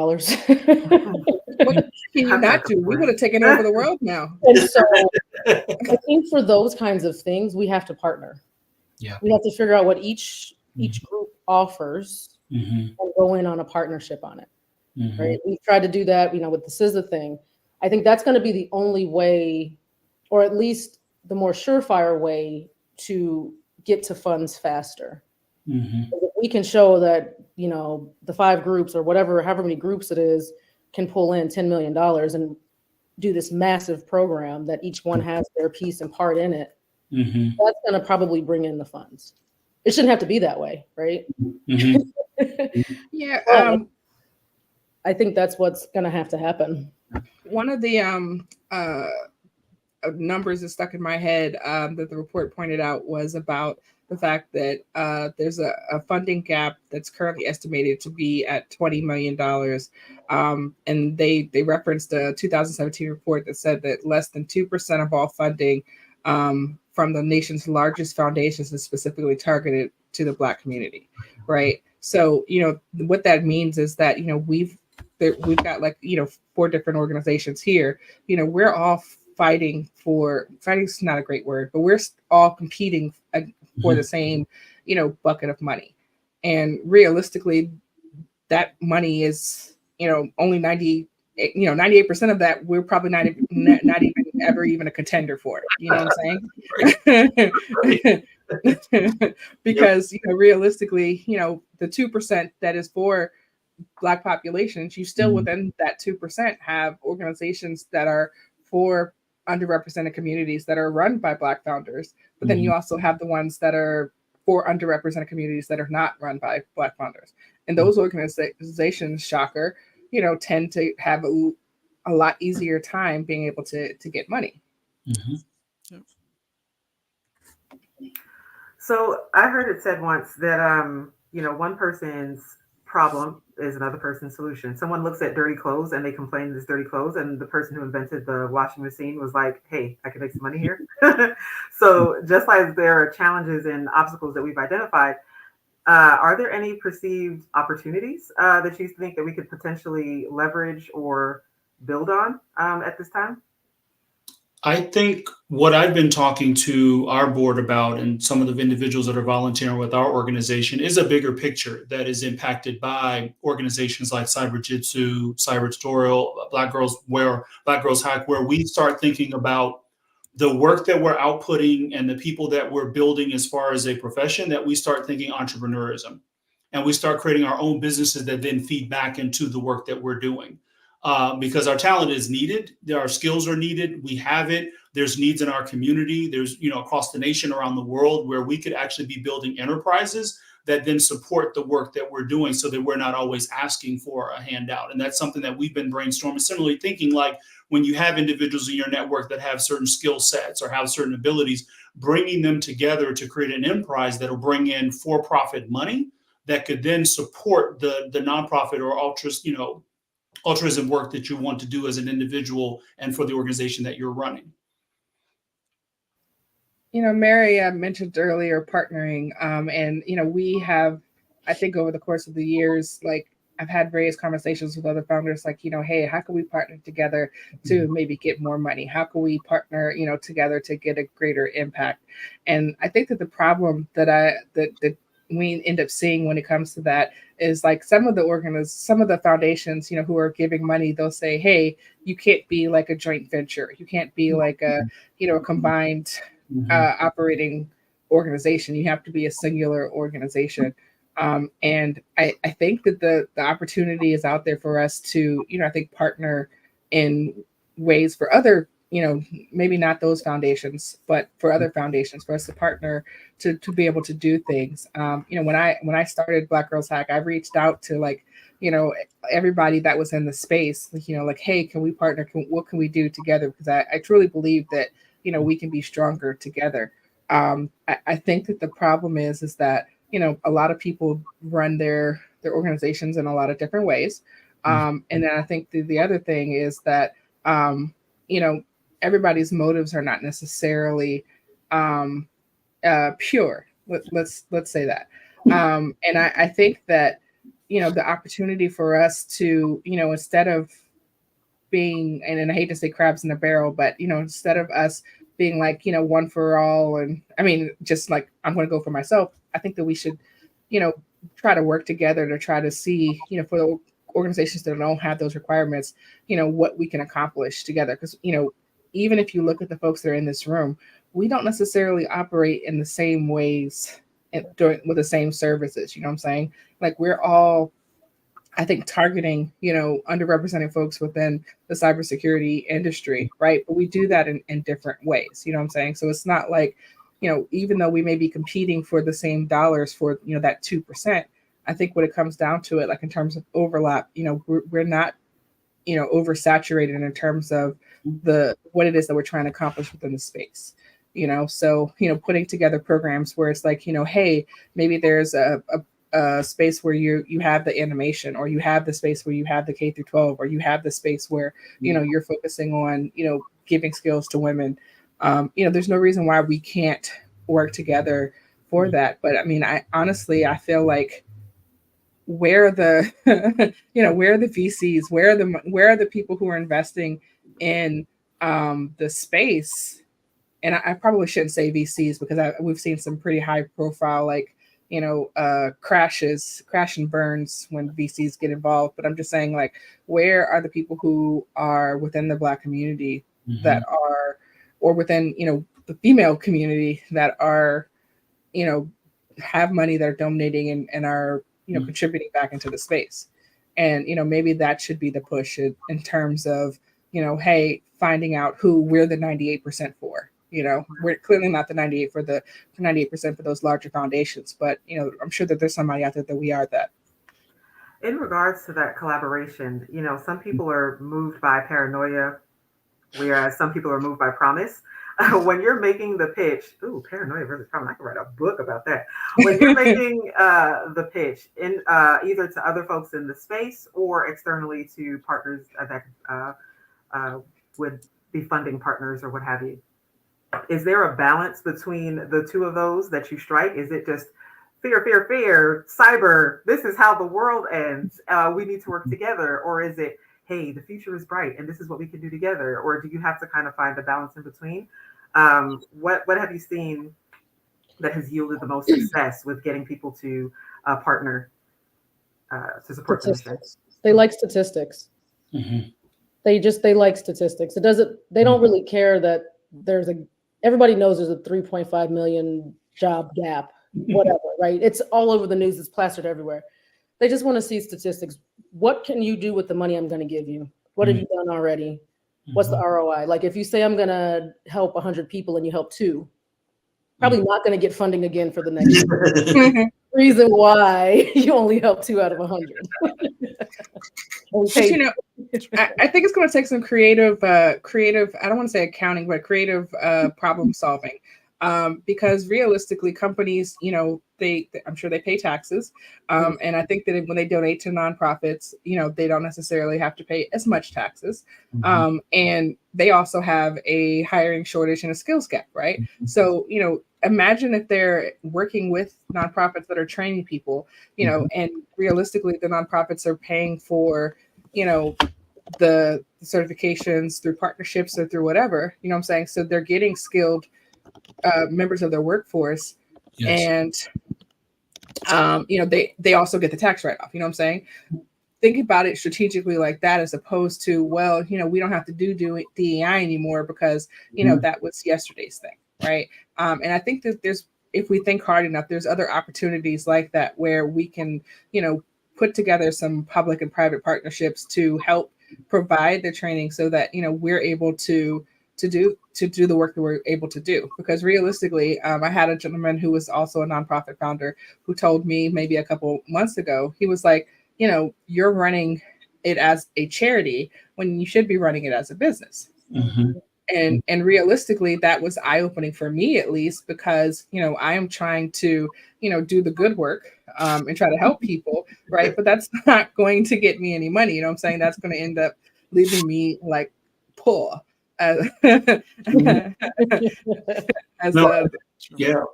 What can you not do? We would have taken over the world now. And so I think for those kinds of things, we have to partner. Yeah. We have to figure out what each group offers and go in on a partnership on it. Right. We've tried to do that, with the CISA thing. I think that's going to be the only way, or at least the more surefire way, to get to funds faster. If we can show that, the 5 groups or however many groups it is, can pull in $10 million and do this massive program that each one has their piece and part in it, that's going to probably bring in the funds. It shouldn't have to be that way, right? Yeah. I think that's what's going to have to happen. One of the numbers that stuck in my head that the report pointed out was about the fact that there's a funding gap that's currently estimated to be at $20 million. And they referenced a 2017 report that said that less than 2% of all funding from the nation's largest foundations is specifically targeted to the Black community, right? So, what that means is that, we've got 4 different organizations here. We're all fighting's not a great word, but we're all competing for the same, bucket of money. And realistically, that money is, only 98% of that we're probably not even ever even a contender for. You know what I'm saying? Because realistically, the 2% that is for Black populations, you still within that 2% have organizations that are for underrepresented communities that are run by Black founders. But then you also have the ones that are for underrepresented communities that are not run by Black founders. And those organizations, shocker, tend to have a lot easier time being able to get money. So I heard it said once that one person's problem is another person's solution. Someone looks at dirty clothes and they complain there's dirty clothes, and the person who invented the washing machine was like, "Hey, I can make some money here." So just like there are challenges and obstacles that we've identified, are there any perceived opportunities that you think that we could potentially leverage or build on at this time? I think what I've been talking to our board about and some of the individuals that are volunteering with our organization is a bigger picture that is impacted by organizations like Cyberjutsu, Cybertorial, BlackGirlsHack, where we start thinking about the work that we're outputting and the people that we're building as far as a profession, that we start thinking entrepreneurism. And we start creating our own businesses that then feed back into the work that we're doing. Because our talent is needed, our skills are needed, we have it. There's needs in our community. There's, across the nation, around the world, where we could actually be building enterprises that then support the work that we're doing, so that we're not always asking for a handout. And that's something that we've been brainstorming. Similarly, thinking like when you have individuals in your network that have certain skill sets or have certain abilities, bringing them together to create an enterprise that will bring in for-profit money that could then support the nonprofit or altruism work that you want to do as an individual and for the organization that you're running. Mary mentioned earlier partnering, and we have, I think, over the course of the years, like I've had various conversations with other founders, like, hey, how can we partner together to maybe get more money? How can we partner, together to get a greater impact? And I think that the problem that we end up seeing when it comes to that is like some of the foundations, who are giving money, they'll say, hey, you can't be like a joint venture. You can't be like a combined operating organization. You have to be a singular organization. And I think that the opportunity is out there for us to, I think, partner in ways for other, maybe not those foundations, but for other foundations, for us to partner to be able to do things. When I started BlackGirlsHack, I reached out to everybody that was in the space, like, hey, can we partner? What can we do together? Because I truly believe that, we can be stronger together. I think that the problem is that, a lot of people run their organizations in a lot of different ways. And then I think the other thing is that, everybody's motives are not necessarily pure. Let's say that. And I think that, the opportunity for us to, instead of being, and I hate to say crabs in a barrel, but, instead of us being like, one for all, and I mean, just like, I'm going to go for myself, I think that we should, try to work together to try to see, for the organizations that don't have those requirements, what we can accomplish together. Because, even if you look at the folks that are in this room, we don't necessarily operate in the same ways with the same services. You know what I'm saying? Like, we're all, I think, targeting, underrepresented folks within the cybersecurity industry, right? But we do that in different ways. You know what I'm saying? So it's not like, even though we may be competing for the same dollars for, that 2%, I think when it comes down to it, like in terms of overlap, we're not, oversaturated in terms of what it is that we're trying to accomplish within the space. So, putting together programs where it's like, hey, maybe there's a space where you have the animation, or you have the space where you have the K through 12, or you have the space where, you're focusing on, giving skills to women. There's no reason why we can't work together for that. But I mean, I feel like where are the, where are the VCs, where are the people who are investing in the space and I probably shouldn't say VCs because we've seen some pretty high profile, like, crash and burns when VCs get involved. But I'm just saying, like, where are the people who are within the Black community that are, or within, the female community that are, have money that are donating and are, contributing back into the space. And, maybe that should be the push in terms of, hey, finding out who we're the 98% for. We're clearly not the 98% for those larger foundations, but I'm sure that there's somebody out there that we are that. In regards to that collaboration, some people are moved by paranoia, whereas some people are moved by promise. When you're making the pitch, paranoia versus promise, I could write a book about that. When you're making the pitch in either to other folks in the space or externally to partners that would be funding partners or what have you, is there a balance between the two of those that you strike? Is it just fear, cyber, this is how the world ends, we need to work together? Or is it, hey, the future is bright and this is what we can do together? Or do you have to kind of find a balance in between? What have you seen that has yielded the most success with getting people to partner to support the mission? They like statistics. They like statistics. They don't really care that everybody knows there's a 3.5 million job gap, whatever, right? It's all over the news. It's plastered everywhere. They just want to see statistics. What can you do with the money I'm going to give you? What have you done already? What's the ROI? Like, if you say I'm going to help 100 people and you help 2, probably not going to get funding again for the next reason why you only help 2 out of 100. But, I think it's going to take some creative, I don't want to say accounting, but creative problem solving. Because realistically, companies, I'm sure they pay taxes. And I think that when they donate to nonprofits, they don't necessarily have to pay as much taxes. And they also have a hiring shortage and a skills gap, right? So, imagine if they're working with nonprofits that are training people, and realistically, the nonprofits are paying for, the certifications through partnerships or through whatever, what I'm saying? So they're getting skilled members of their workforce. Yes. And they also get the tax write-off, what I'm saying? Think about it strategically like that, as opposed to, well, we don't have to do DEI anymore because that was yesterday's thing, right? And I think that if we think hard enough, there's other opportunities like that where we can put together some public and private partnerships to help provide the training so that we're able to do the work that we're able to do. Because realistically, I had a gentleman who was also a nonprofit founder who told me maybe a couple months ago, he was like, you're running it as a charity when you should be running it as a business. And realistically, that was eye-opening for me, at least, because I am trying to do the good work and try to help people, right? But that's not going to get me any money. What I'm saying? That's going to end up leaving me like poor. Yeah,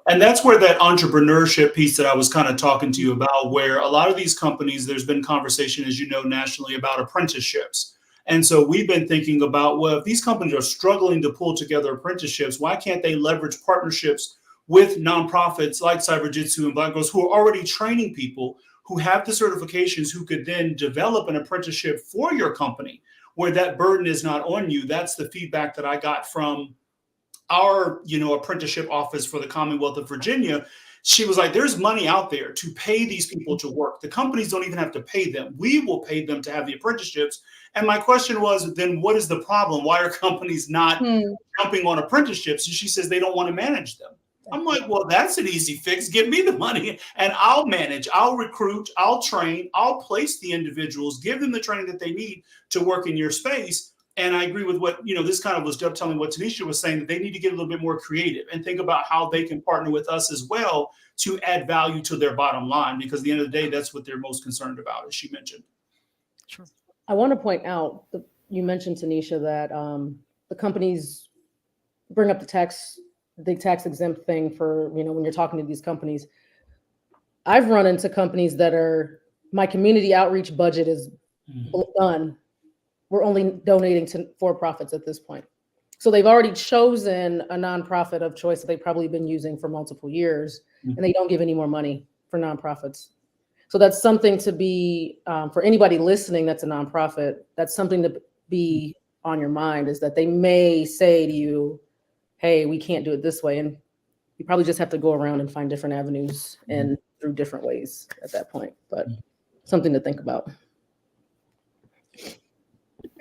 and that's where that entrepreneurship piece that I was kind of talking to you about, where a lot of these companies, there's been conversation, as you know, nationally about apprenticeships. And so we've been thinking about, well, if these companies are struggling to pull together apprenticeships, why can't they leverage partnerships with nonprofits like Cyberjutsu and Black Girls, who are already training people who have the certifications, who could then develop an apprenticeship for your company, where that burden is not on you? That's the feedback that I got from our, apprenticeship office for the Commonwealth of Virginia. She was like, there's money out there to pay these people to work. The companies don't even have to pay them. We will pay them to have the apprenticeships. And my question was, then what is the problem? Why are companies not jumping on apprenticeships? And she says they don't want to manage them. I'm like, well, that's an easy fix. Give me the money and I'll manage, I'll recruit, I'll train, I'll place the individuals, give them the training that they need to work in your space. And I agree with what, this kind of was dovetailing what Tanisha was saying, that they need to get a little bit more creative and think about how they can partner with us as well to add value to their bottom line, because at the end of the day, that's what they're most concerned about, as she mentioned. Sure. I want to point out that you mentioned, Tanisha, that the companies bring up the tax exempt thing for, when you're talking to these companies. I've run into companies that my community outreach budget is done. We're only donating to for-profits at this point. So they've already chosen a nonprofit of choice that they've probably been using for multiple years, and they don't give any more money for nonprofits. So that's something to be, for anybody listening that's a nonprofit, that's something to be on your mind, is that they may say to you, hey, we can't do it this way. And you probably just have to go around and find different avenues and through different ways at that point. But something to think about.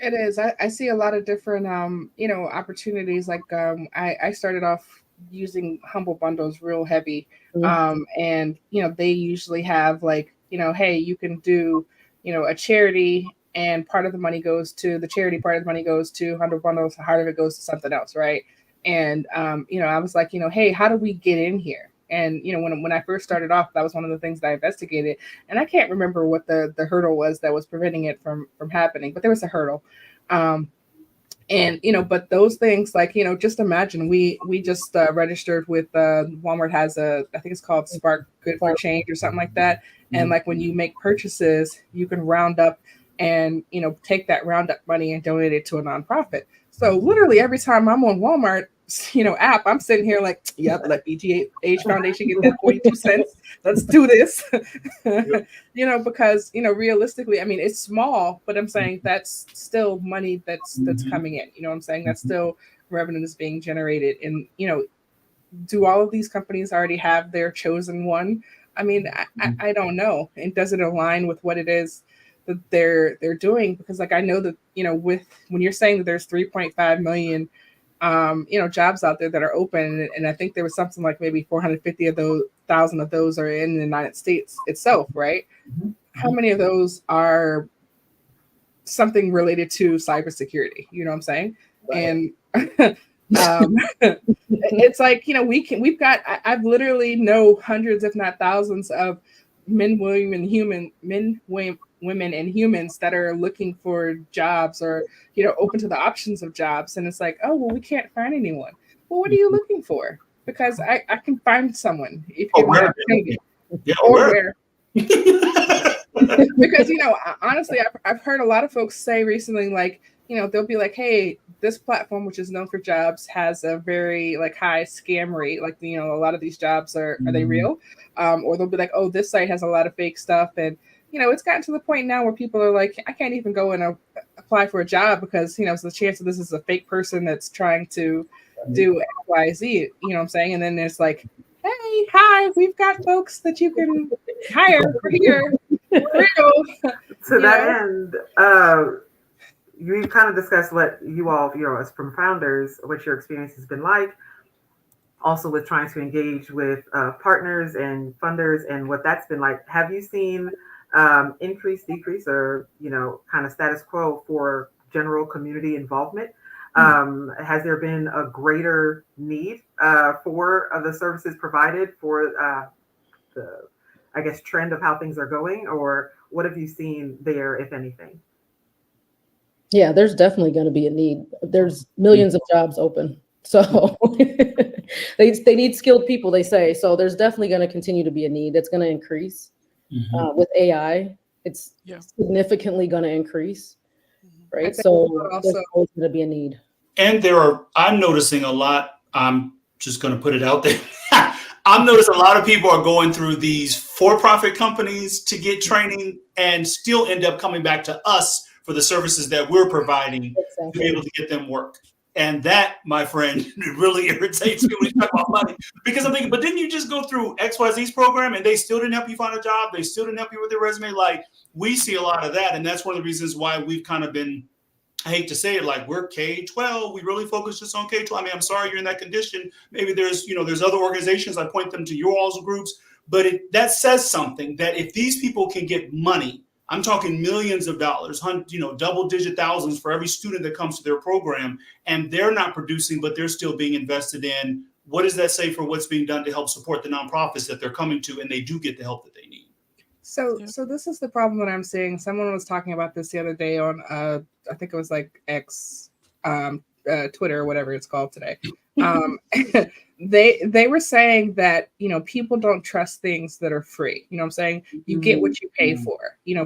It is. I see a lot of different, opportunities. Like I started off using Humble Bundles real heavy. And, they usually have like, hey, you can do, a charity, and part of the money goes to the charity, part of the money goes to Humble Bundles, part of it goes to something else, right? And, I was like, hey, how do we get in here? And, when I first started off, that was one of the things that I investigated. And I can't remember what the hurdle was that was preventing it from happening, but there was a hurdle. And, but those things, like, just imagine we just registered with Walmart has I think it's called Spark Good for Change or something like that. And like when you make purchases, you can round up and, take that roundup money and donate it to a nonprofit. So literally every time I'm on Walmart, app, I'm sitting here like, yep, let BGH Foundation get that 42 cents. Let's do this. Because, realistically, I mean, it's small, but I'm saying that's still money that's coming in. You know what I'm saying? That's still revenue that's being generated. And, do all of these companies already have their chosen one? I mean, I don't know. And does it align with what it is that they're doing? Because like I know that, with when you're saying that there's 3.5 million jobs out there that are open, and I think there was something like maybe 450 of those thousand of those are in the United States itself, right? How many of those are something related to cybersecurity? You know what I'm saying? Right. And it's like, I've literally know hundreds, if not thousands, of women, and humans that are looking for jobs or, open to the options of jobs. And it's like, oh, well, we can't find anyone. Well, what are you looking for? Because I can find someone if you want to. Or where. Because, honestly, I've heard a lot of folks say recently, like, they'll be like, hey, this platform, which is known for jobs, has a very like high scam rate. Like, a lot of these jobs are they real? Or they'll be like, oh, this site has a lot of fake stuff. And, it's gotten to the point now where people are like, I can't even go and apply for a job because, it's the chance that this is a fake person that's trying to do X, Y, Z. You know what I'm saying? And then there's like, hey, hi, we've got folks that you can hire for here. Real. To that end, you kind of discussed what you all, as from founders, what your experience has been like. Also with trying to engage with partners and funders and what that's been like. Have you seen increase, decrease, or, kind of status quo for general community involvement? Has there been a greater need for the services provided for the, I guess, trend of how things are going? Or what have you seen there, if anything? Yeah, there's definitely going to be a need. There's millions of jobs open. So they need skilled people, they say. So there's definitely going to continue to be a need. It's going to increase with AI. It's significantly going to increase, right? So there's always going to be a need. And I'm noticing a lot. I'm just going to put it out there. I'm noticing a lot of people are going through these for-profit companies to get training and still end up coming back to us for the services that we're providing to be able to get them work. And that, my friend, really irritates me when you talk about money. Because I'm thinking, but didn't you just go through XYZ's program and they still didn't help you find a job? They still didn't help you with your resume? Like, we see a lot of that. And that's one of the reasons why we've kind of been, I hate to say it, like, we're K-12. We really focus just on K-12. I mean, I'm sorry you're in that condition. Maybe there's other organizations. I point them to your all's groups. But that says something, that if these people can get money, I'm talking millions of dollars, double-digit thousands for every student that comes to their program, and they're not producing, but they're still being invested in. What does that say for what's being done to help support the nonprofits that they're coming to, and they do get the help that they need? So this is the problem that I'm seeing. Someone was talking about this the other day on, I think it was like X, Twitter or whatever it's called today. They were saying that, people don't trust things that are free. You know what I'm saying? You get what you pay for,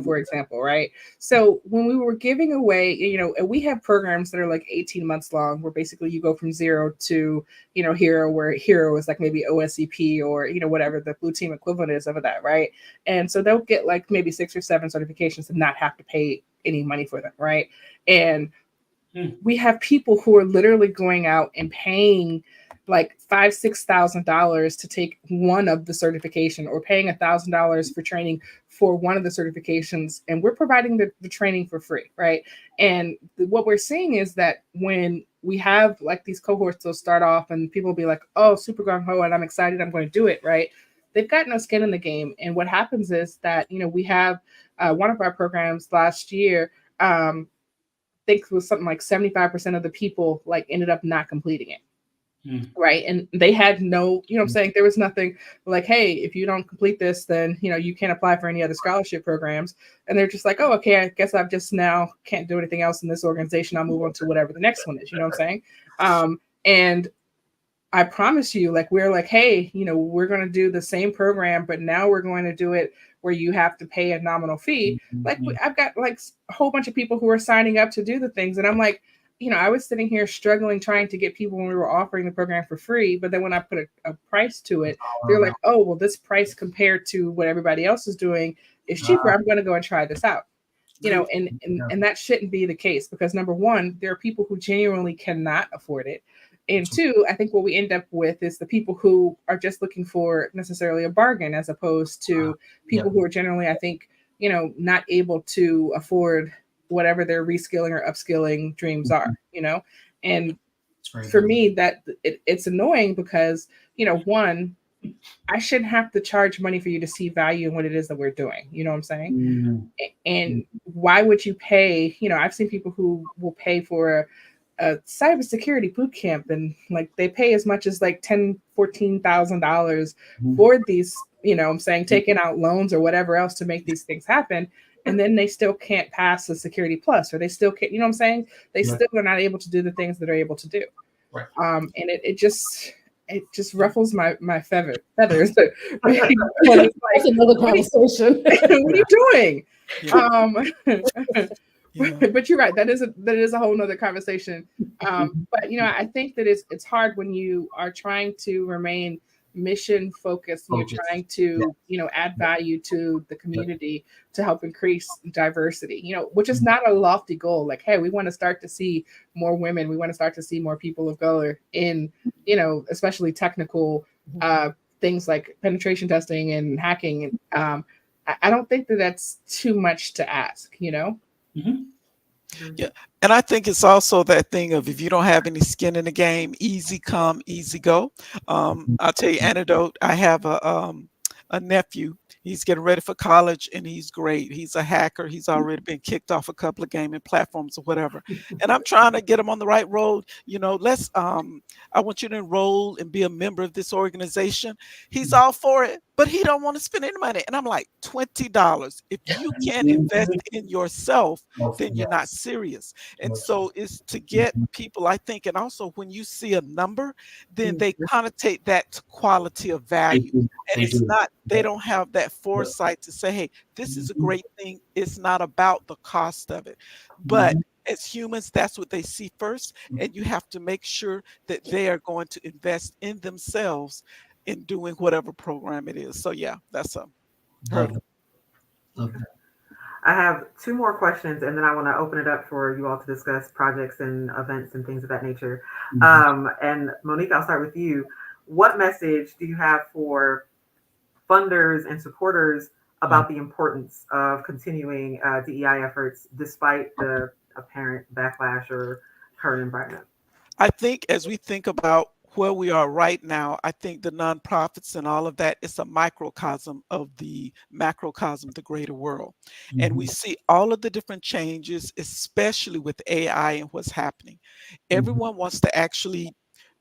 for example, right? So when we were giving away, and we have programs that are like 18 months long, where basically you go from 0 to, hero, where hero is like maybe OSCP or, whatever the blue team equivalent is of that, right? And so they'll get like maybe 6 or 7 certifications and not have to pay any money for them, right? And we have people who are literally going out and paying like $5,000-$6,000 to take one of the certification, or paying $1,000 for training for one of the certifications, and we're providing the training for free, right? And what we're seeing is that when we have like these cohorts, they'll start off and people will be like, oh, super gung ho, and I'm excited, I'm going to do it, right? They've got no skin in the game. And what happens is that, we have one of our programs last year, I think it was something like 75% of the people like ended up not completing it. Right. And they had no, I'm saying, there was nothing like, hey, if you don't complete this, then, you can't apply for any other scholarship programs. And they're just like, oh, okay, I guess I've just now can't do anything else in this organization. I'll move on to whatever the next one is, you know what I'm saying? And I promise you, like, we're like, hey, we're going to do the same program, but now we're going to do it where you have to pay a nominal fee. Like, I've got like a whole bunch of people who are signing up to do the things. And I'm like, I was sitting here struggling, trying to get people when we were offering the program for free. But then when I put a price to it, they're like, oh, well, this price compared to what everybody else is doing is cheaper. I'm going to go and try this out. And that shouldn't be the case, because number one, there are people who genuinely cannot afford it. And two, I think what we end up with is the people who are just looking for necessarily a bargain, as opposed to people who are generally, I think, not able to afford whatever their reskilling or upskilling dreams are, and for me, that it's annoying because, one, I shouldn't have to charge money for you to see value in what it is that we're doing. You know what I'm saying? And why would you pay? I've seen people who will pay for a cybersecurity boot camp, and like they pay as much as like $10,000-$14,000 for these, I'm saying, taking out loans or whatever else to make these things happen. And then they still can't pass the security plus, or they still can't, what I'm saying? They still are not able to do the things that are able to do. Right. And it just ruffles my feathers. And it's like, That's another conversation. what are you doing? Yeah. But you're right. That is a whole nother conversation. But I think that it's hard when you are trying to remain mission focused. And you're trying to add value to the community to help increase diversity. Which is not a lofty goal. Like, hey, we want to start to see more women. We want to start to see more people of color in especially technical things like penetration testing and hacking. I don't think that that's too much to ask. Yeah. And I think it's also that thing of, if you don't have any skin in the game, easy come, easy go. I'll tell you anecdote. I have a nephew. He's getting ready for college and he's great. He's a hacker. He's already been kicked off a couple of gaming platforms or whatever. And I'm trying to get him on the right road. I want you to enroll and be a member of this organization. He's all for it, but he don't want to spend any money. And I'm like, $20. If you can't invest in yourself, then you're not serious. And so it's to get people, I think, and also when you see a number, then they connotate that to quality of value. And it's not, they don't have that foresight to say, hey, this is a great thing. It's not about the cost of it. But as humans, that's what they see first. And you have to make sure that they are going to invest in themselves in doing whatever program it is. So yeah, that's a hurdle. I have 2 more questions, and then I want to open it up for you all to discuss projects and events and things of that nature. And Monique, I'll start with you. What message do you have for funders and supporters about the importance of continuing DEI efforts despite the apparent backlash or current environment? I think as we think about where we are right now, I think the nonprofits and all of that is a microcosm of the macrocosm of the greater world. And we see all of the different changes, especially with AI and what's happening. Everyone wants to actually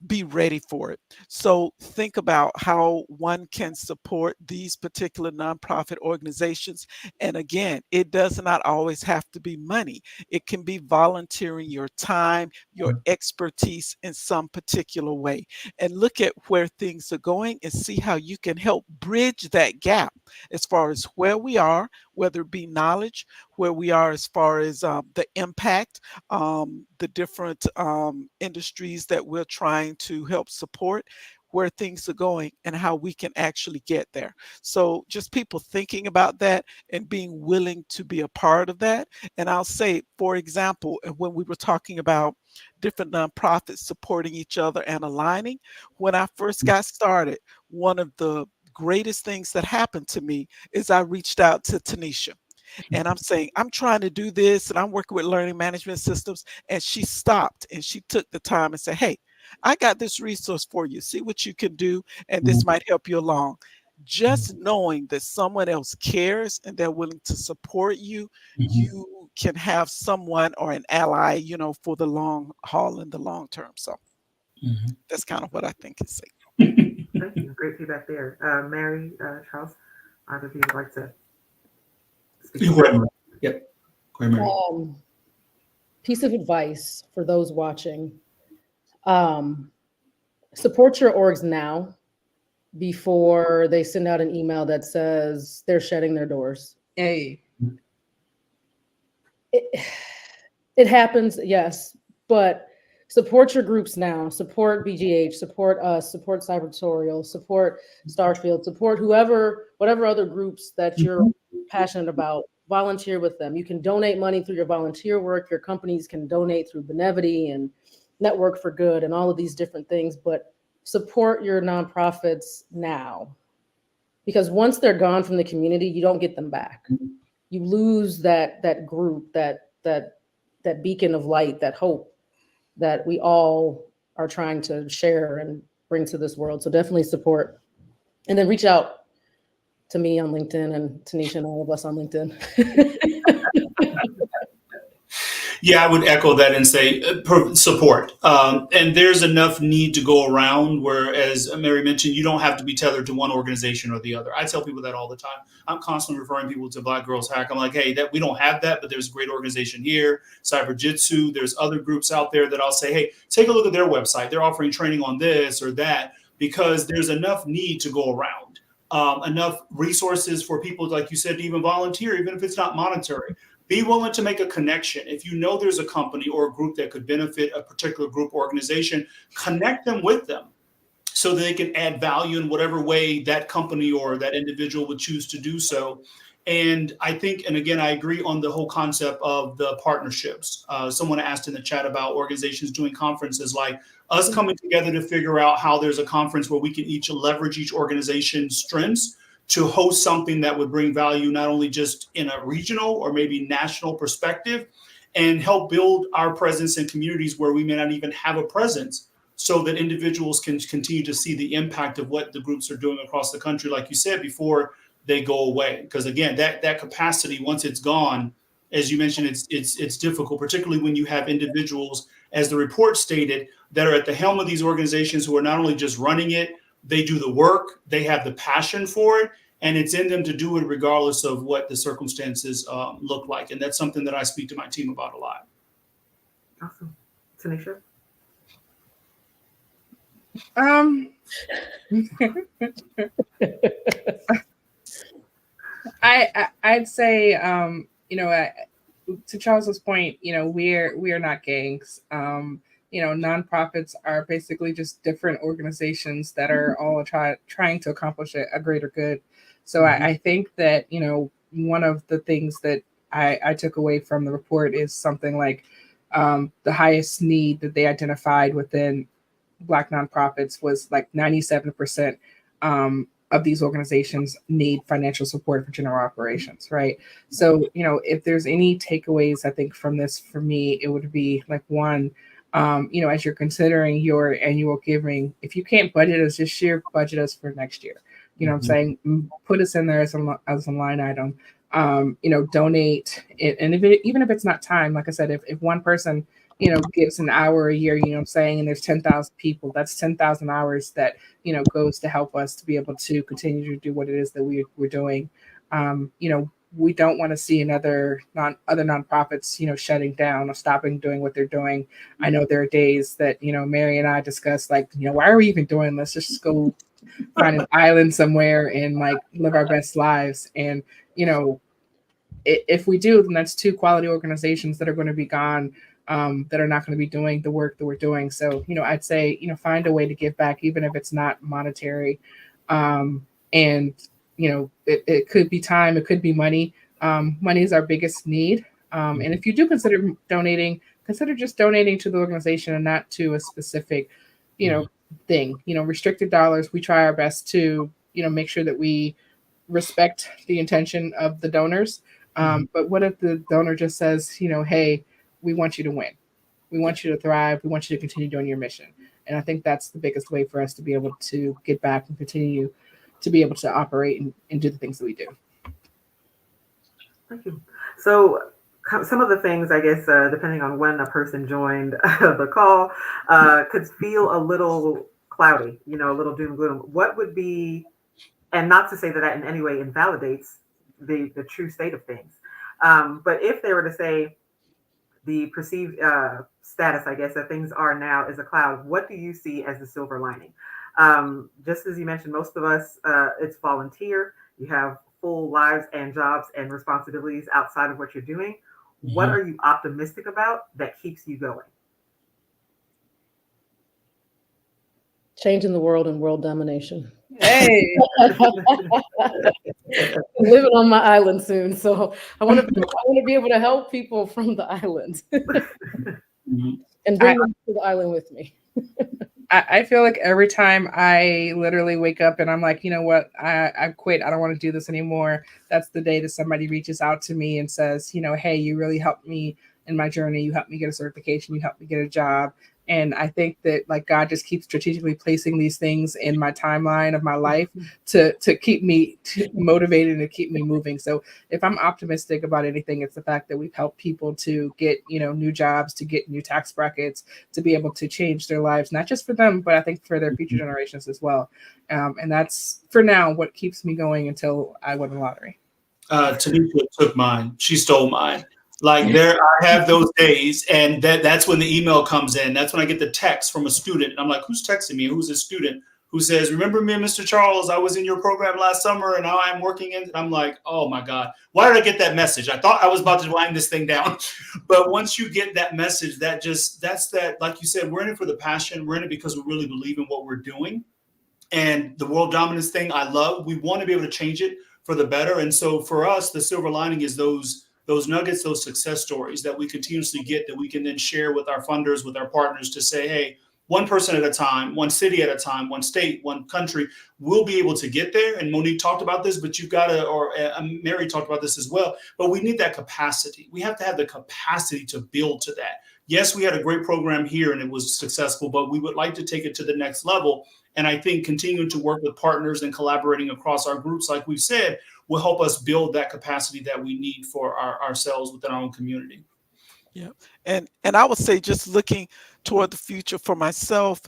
be ready for it. So think about how one can support these particular nonprofit organizations. And again, it does not always have to be money. It can be volunteering your time, your expertise in some particular way. And look at where things are going and see how you can help bridge that gap as far as where we are, whether it be knowledge, where we are as far as the impact, the different industries that we're trying to help support, where things are going, and how we can actually get there. So just people thinking about that and being willing to be a part of that. And I'll say, for example, when we were talking about different nonprofits supporting each other and aligning, when I first got started, one of the greatest things that happened to me is I reached out to Tanisha. And I'm saying, I'm trying to do this and I'm working with learning management systems. And she stopped and she took the time and said, hey, I got this resource for you. See what you can do. And this might help you along. Just knowing that someone else cares and they're willing to support you, you can have someone or an ally, for the long haul and the long term. So that's kind of what I think is safe. Thank you. Great feedback there. Mary, Charles, either of you would like to speak? Go ahead, Mary. Yep. Go ahead, Mary. Piece of advice for those watching. Support your orgs now before they send out an email that says they're shutting their doors. Hey. It happens, yes, but support your groups now. Support BGH, support us, support Cybertorial, support Startfield, support whatever other groups that you're passionate about. Volunteer with them. You can donate money through your volunteer work. Your companies can donate through Benevity and Network for Good and all of these different things, but support your nonprofits now. Because once they're gone from the community, you don't get them back. You lose that group, that beacon of light, that hope that we all are trying to share and bring to this world. So definitely support. And then reach out to me on LinkedIn and Tanisha and all of us on LinkedIn. Yeah, I would echo that and say support. And there's enough need to go around where, as Mary mentioned, you don't have to be tethered to one organization or the other. I tell people that all the time. I'm constantly referring people to BlackGirlsHack. I'm like, hey, we don't have that, but there's a great organization here, Cyberjutsu. There's other groups out there that I'll say, hey, take a look at their website. They're offering training on this or that, because there's enough need to go around. Enough resources for people, like you said, to even volunteer, even if it's not monetary. Be willing to make a connection. If you know there's a company or a group that could benefit a particular group organization, connect them with them so that they can add value in whatever way that company or that individual would choose to do so. And I think, and again, I agree on the whole concept of the partnerships. Someone asked in the chat about organizations doing conferences, like us coming together to figure out how there's a conference where we can each leverage each organization's strengths to host something that would bring value, not only just in a regional or maybe national perspective, and help build our presence in communities where we may not even have a presence, so that individuals can continue to see the impact of what the groups are doing across the country, like you said, before they go away. Because again, that capacity, once it's gone, as you mentioned, it's difficult, particularly when you have individuals, as the report stated, that are at the helm of these organizations who are not only just running it, they do the work, they have the passion for it, and it's in them to do it regardless of what the circumstances look like. And that's something that I speak to my team about a lot. Awesome. Tanisha? I'd say, to Charles's point, we are not gangs. Nonprofits are basically just different organizations that are all trying to accomplish a greater good. So I think that, one of the things that I took away from the report is something like the highest need that they identified within Black nonprofits was like 97% of these organizations need financial support for general operations, right? So, if there's any takeaways, I think from this, for me, it would be like, one, as you're considering your annual giving, if you can't budget us this year, budget us for next year. You know what I'm saying? Put us in there as a line item. Donate it. And even if it's not time, like I said, if one person gives an hour a year, what I'm saying, and there's 10,000 people, that's 10,000 hours that, goes to help us to be able to continue to do what it is that we're doing. We don't want to see other nonprofits, shutting down or stopping doing what they're doing. I know there are days that, Mary and I discuss, like, why are we even doing this? Let's just go find an island somewhere and like live our best lives. And, if we do, then that's two quality organizations that are going to be gone, that are not going to be doing the work that we're doing. So, I'd say, find a way to give back, even if it's not monetary. And, it could be time, it could be money. Money is our biggest need. And if you do consider donating, consider just donating to the organization and not to a specific, thing. Restricted dollars, we try our best to, make sure that we respect the intention of the donors. But what if the donor just says, hey, we want you to win. We want you to thrive. We want you to continue doing your mission. And I think that's the biggest way for us to be able to get back and continue to be able to operate and do the things that we do. Thank you. So some of the things, I guess, depending on when a person joined the call, could feel a little cloudy, a little doom and gloom. What would be, and not to say that in any way invalidates the true state of things, but if they were to say the perceived status, I guess, that things are now is a cloud, what do you see as the silver lining? Just as you mentioned, most of us, it's volunteer. You have full lives and jobs and responsibilities outside of what you're doing. Mm-hmm. What are you optimistic about that keeps you going? Changing the world and world domination. Hey, living on my island soon, so I want to be able to help people from the island and bring them to the island with me. I feel like every time I literally wake up and I'm like, you know what, I quit. I don't want to do this anymore. That's the day that somebody reaches out to me and says, hey, you really helped me in my journey. You helped me get a certification. You helped me get a job. And I think that like God just keeps strategically placing these things in my timeline of my life to keep me motivated and to keep me moving. So if I'm optimistic about anything, it's the fact that we've helped people to get, new jobs, to get new tax brackets, to be able to change their lives, not just for them, but I think for their future generations as well. And that's for now what keeps me going until I win the lottery. Tanisha took mine. She stole mine. Like I have those days, and that's when the email comes in. That's when I get the text from a student. And I'm like, who's texting me? Who's a student who says, remember me, Mr. Charles? I was in your program last summer, and now I'm working in. I'm like, oh my God, why did I get that message? I thought I was about to wind this thing down. But once you get that message, that's that, like you said, we're in it for the passion. We're in it because we really believe in what we're doing. And the world dominance thing, I love. We want to be able to change it for the better. And so for us, the silver lining is those nuggets, those success stories that we continuously get that we can then share with our funders, with our partners to say, hey, one person at a time, one city at a time, one state, one country, we'll be able to get there. And Monique talked about this, but you've got to, or Mary talked about this as well, but we need that capacity. We have to have the capacity to build to that. Yes, we had a great program here and it was successful, but we would like to take it to the next level. And I think continuing to work with partners and collaborating across our groups, like we said, will help us build that capacity that we need for ourselves within our own community. Yeah. And I would say, just looking toward the future for myself,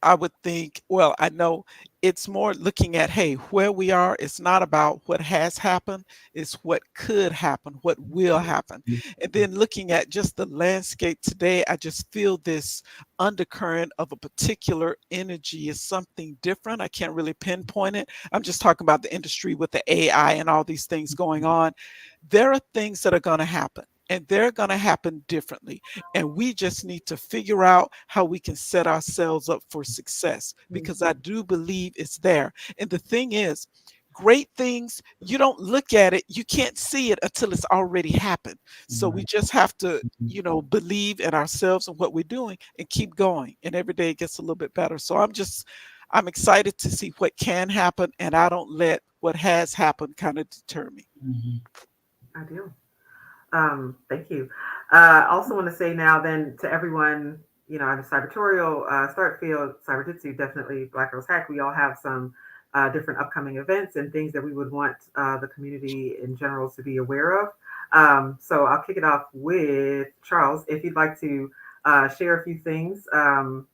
I would think, well, I know it's more looking at, hey, where we are, it's not about what has happened, it's what could happen, what will happen. And then looking at just the landscape today, I just feel this undercurrent of a particular energy is something different. I can't really pinpoint it. I'm just talking about the industry with the AI and all these things going on. There are things that are going to happen. And they're going to happen differently. And we just need to figure out how we can set ourselves up for success, because I do believe it's there. And the thing is, great things, you don't look at it, you can't see it until it's already happened. So we just have to, believe in ourselves and what we're doing and keep going. And every day it gets a little bit better. So I'm excited to see what can happen, and I don't let what has happened kind of deter me. I do. Thank you. I also want to say now then to everyone, the Cybertorial, Startfield, Cyberjutsu, definitely BlackGirlsHack, we all have some different upcoming events and things that we would want the community in general to be aware of. So I'll kick it off with Charles. If you'd like to share a few things from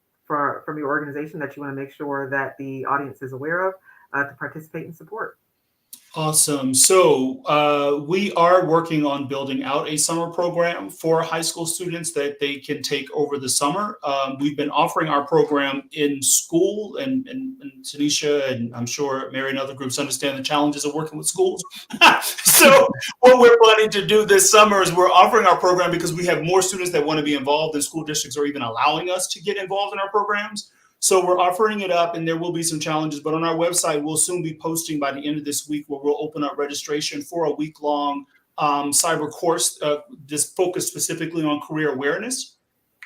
your organization that you want to make sure that the audience is aware of to participate and support. Awesome. So we are working on building out a summer program for high school students that they can take over the summer. We've been offering our program in school, and Tanisha and I'm sure Mary and other groups understand the challenges of working with schools. So what we're planning to do this summer is we're offering our program because we have more students that want to be involved than school districts are even allowing us to get involved in our programs. So we're offering it up, and there will be some challenges, but on our website, we'll soon be posting by the end of this week where we'll open up registration for a week-long cyber course just focused specifically on career awareness,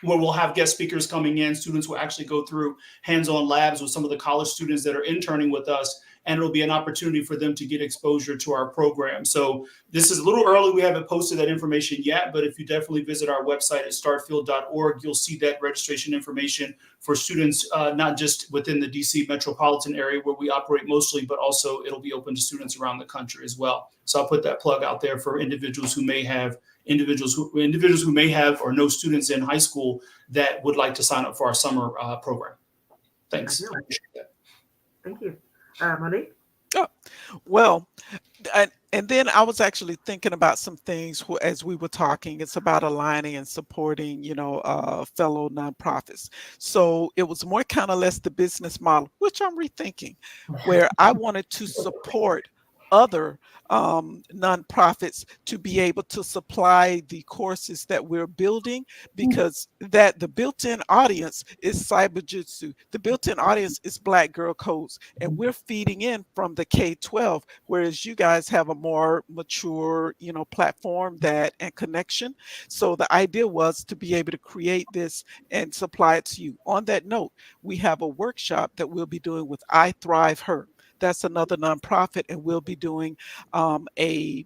where we'll have guest speakers coming in. Students will actually go through hands-on labs with some of the college students that are interning with us, and it'll be an opportunity for them to get exposure to our program. So this is a little early. We haven't posted that information yet, but if you definitely visit our website at startfield.org, you'll see that registration information for students, not just within the DC metropolitan area where we operate mostly, but also it'll be open to students around the country as well. So I'll put that plug out there for individuals who may have or know students in high school that would like to sign up for our summer program. Thanks. I appreciate that. Thank you. Monique? Oh, well, and then I was actually thinking about some things as we were talking. It's about aligning and supporting, fellow nonprofits. So it was more kind of less the business model, which I'm rethinking, where I wanted to support other nonprofits to be able to supply the courses that we're building, because that the built-in audience is Cyberjutsu. The built-in audience is Black Girl Codes, and we're feeding in from the K-12, whereas you guys have a more mature, platform and connection. So the idea was to be able to create this and supply it to you. On that note, we have a workshop that we'll be doing with I Thrive Her. That's another nonprofit, and we'll be doing a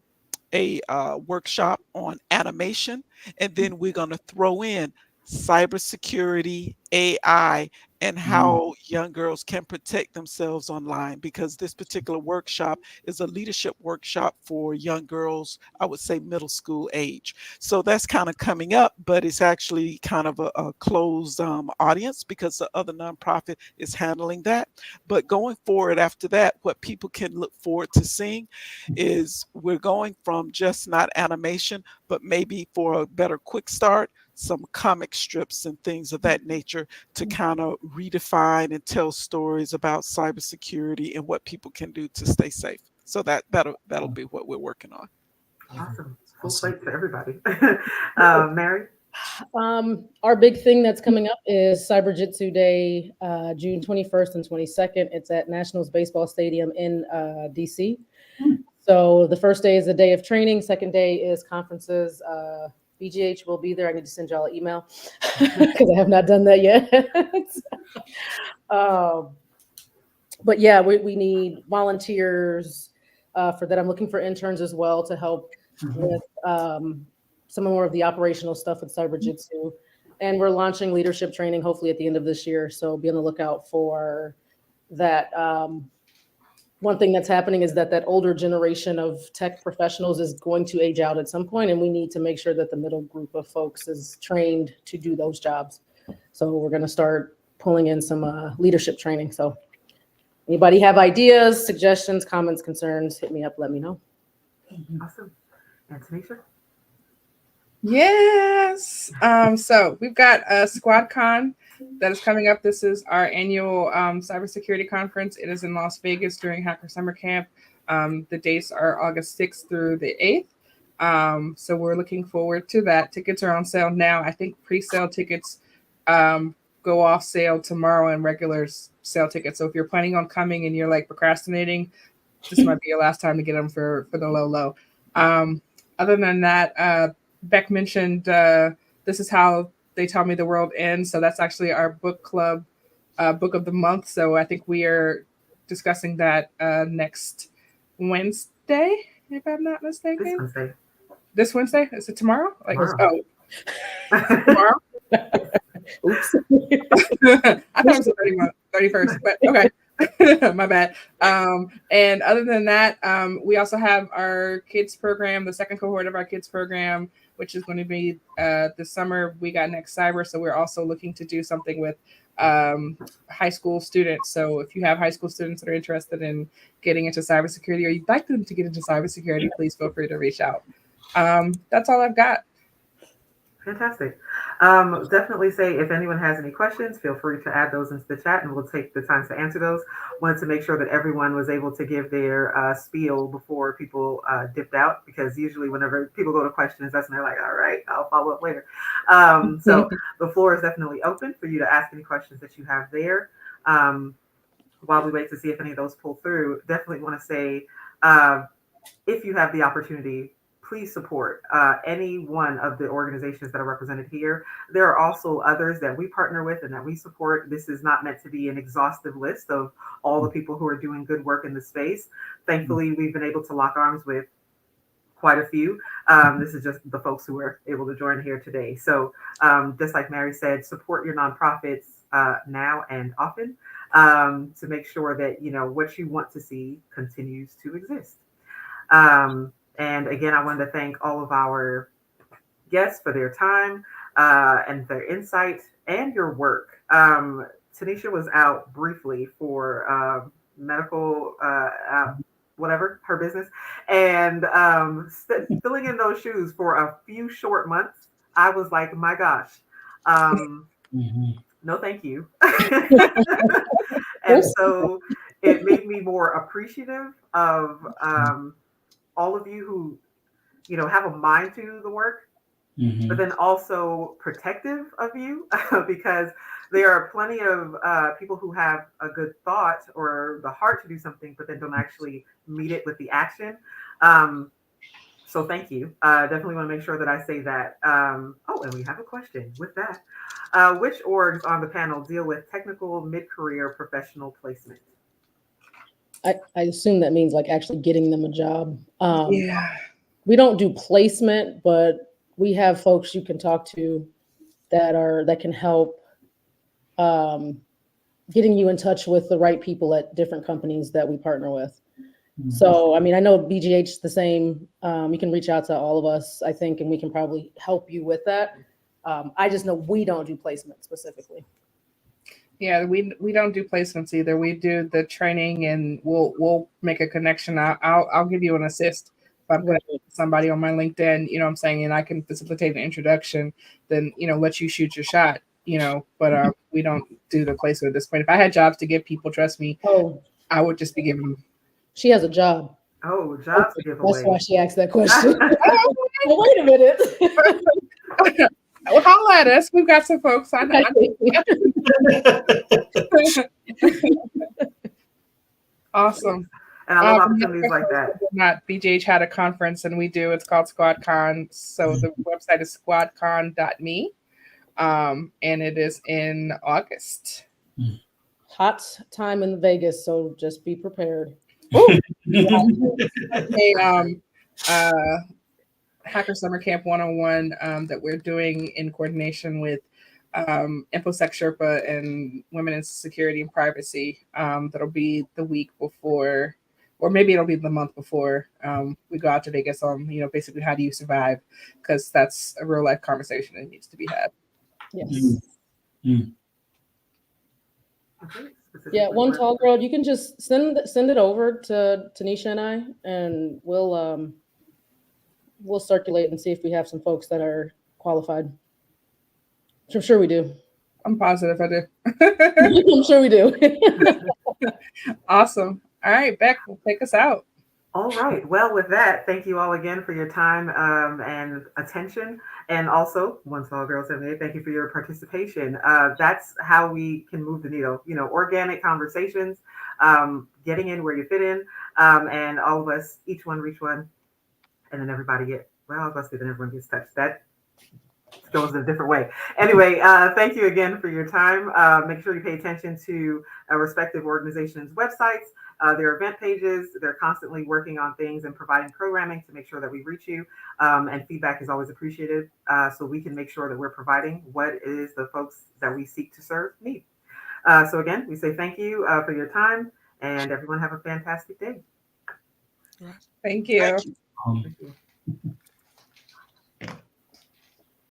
workshop on animation, and then we're going to throw in cybersecurity, AI, and how young girls can protect themselves online, because this particular workshop is a leadership workshop for young girls, I would say middle school age. So that's kind of coming up, but it's actually kind of a closed audience because the other nonprofit is handling that. But going forward after that, what people can look forward to seeing is we're going from just not animation, but maybe for a better quick start, some comic strips and things of that nature to kind of redefine and tell stories about cybersecurity and what people can do to stay safe. So that'll be what we're working on. Awesome. Full plate for everybody. Mary? Our big thing that's coming up is Cyberjutsu Day, June 21st and 22nd. It's at Nationals Baseball Stadium in DC. So the first day is a day of training. Second day is conferences. BGH will be there. I need to send y'all an email because I have not done that yet. But yeah, we need volunteers for that. I'm looking for interns as well to help with some more of the operational stuff with Cyberjutsu. And we're launching leadership training hopefully at the end of this year. So be on the lookout for that. One thing that's happening is that older generation of tech professionals is going to age out at some point, and we need to make sure that the middle group of folks is trained to do those jobs. So we're going to start pulling in some leadership training. So anybody have ideas, suggestions, comments, concerns, hit me up, let me know. Awesome. And Tanisha? Yes. So we've got a SquadCon that is coming up. This is our annual cybersecurity conference. It is in Las Vegas during Hacker Summer Camp. The dates are August 6th through the 8th. So we're looking forward to that. Tickets are on sale now. I think pre-sale tickets go off sale tomorrow and regular sale tickets. So if you're planning on coming and you're like procrastinating, this might be your last time to get them for the low. Other than that, Beck mentioned This Is How They Tell Me the World Ends. So that's actually our book club book of the month. So I think we are discussing that next Wednesday, if I'm not mistaken. This Wednesday? Is it tomorrow? Tomorrow. Tomorrow? Oops. I thought it was the 31st, but okay. My bad. And other than that, we also have our kids program, the second cohort of our kids program. which is going to be this summer. We got Next Cyber, so we're also looking to do something with high school students. So if you have high school students that are interested in getting into cybersecurity, or you'd like them to get into cybersecurity, please feel free to reach out. That's all I've got. Fantastic. Definitely say if anyone has any questions, feel free to add those into the chat and we'll take the time to answer those. Wanted to make sure that everyone was able to give their spiel before people dipped out, because usually whenever people go to questions, that's when they're like, all right, I'll follow up later. So the floor is definitely open for you to ask any questions that you have there. While we wait to see if any of those pull through, definitely want to say, if you have the opportunity, please support any one of the organizations that are represented here. There are also others that we partner with and that we support. This is not meant to be an exhaustive list of all the people who are doing good work in the space. Thankfully, we've been able to lock arms with quite a few. This is just the folks who were able to join here today. So just like Mary said, support your nonprofits now and often to make sure that, you know, what you want to see continues to exist. And again, I wanted to thank all of our guests for their time and their insight and your work. Tanisha was out briefly for medical, whatever, her business, and filling in those shoes for a few short months. I was like, my gosh, no, thank you. And so it made me more appreciative of all of you who, you know, have a mind to the work, but then also protective of you, because there are plenty of people who have a good thought or the heart to do something, but then don't actually meet it with the action. So thank you. Definitely want to make sure that I say that. Oh, and we have a question with that. Which orgs on the panel deal with technical mid-career professional placement? I assume that means like actually getting them a job. Yeah. We don't do placement, but we have folks you can talk to that can help getting you in touch with the right people at different companies that we partner with. So, I mean, I know BGH the same. You can reach out to all of us, I think, and we can probably help you with that. I just know we don't do placement specifically. Yeah, we don't do placements either. We do the training, and we'll make a connection. I'll give you an assist if I'm going to meet somebody on my LinkedIn. You know what I'm saying, and I can facilitate an introduction. Then, you know, let you shoot your shot. You know, but we don't do the placement at this point. If I had jobs to give people, trust me, I would just be giving them. She has a job. Oh, jobs to give away. That's why she asked that question. Well, wait a minute. Well, holla at us. We've got some folks. I know. Awesome. And I love opportunities like that. Not BGH had a conference, and we do. It's called SquadCon. So the website is squadcon.me, and it is in August. Hot time in Vegas, so just be prepared. Hacker Summer Camp 101 that we're doing in coordination with InfoSec Sherpa and Women in Security and Privacy. That'll be the week before, or maybe it'll be the month before we go out to Vegas on, you know, basically how do you survive? Because that's a real life conversation that needs to be had. Yes. Yeah, one tall girl. You can just send it over to Tanisha and I, and we'll circulate and see if we have some folks that are qualified. Which I'm sure we do. I'm positive I do. I'm sure we do. Awesome. All right, Beck, will take us out. All right. Well, with that, thank you all again for your time and attention. And also, One Tall Girl 78, thank you for your participation. That's how we can move the needle. You know, organic conversations, getting in where you fit in, and all of us, each one reach one, and then everybody I was about to say then everyone gets touched. That goes in a different way. Anyway, thank you again for your time. Make sure you pay attention to respective organizations' websites, their event pages. They're constantly working on things and providing programming to make sure that we reach you. And feedback is always appreciated, so we can make sure that we're providing what is the folks that we seek to serve need. So again, we say thank you for your time, and everyone have a fantastic day. Thank you. Thank you. Thank you.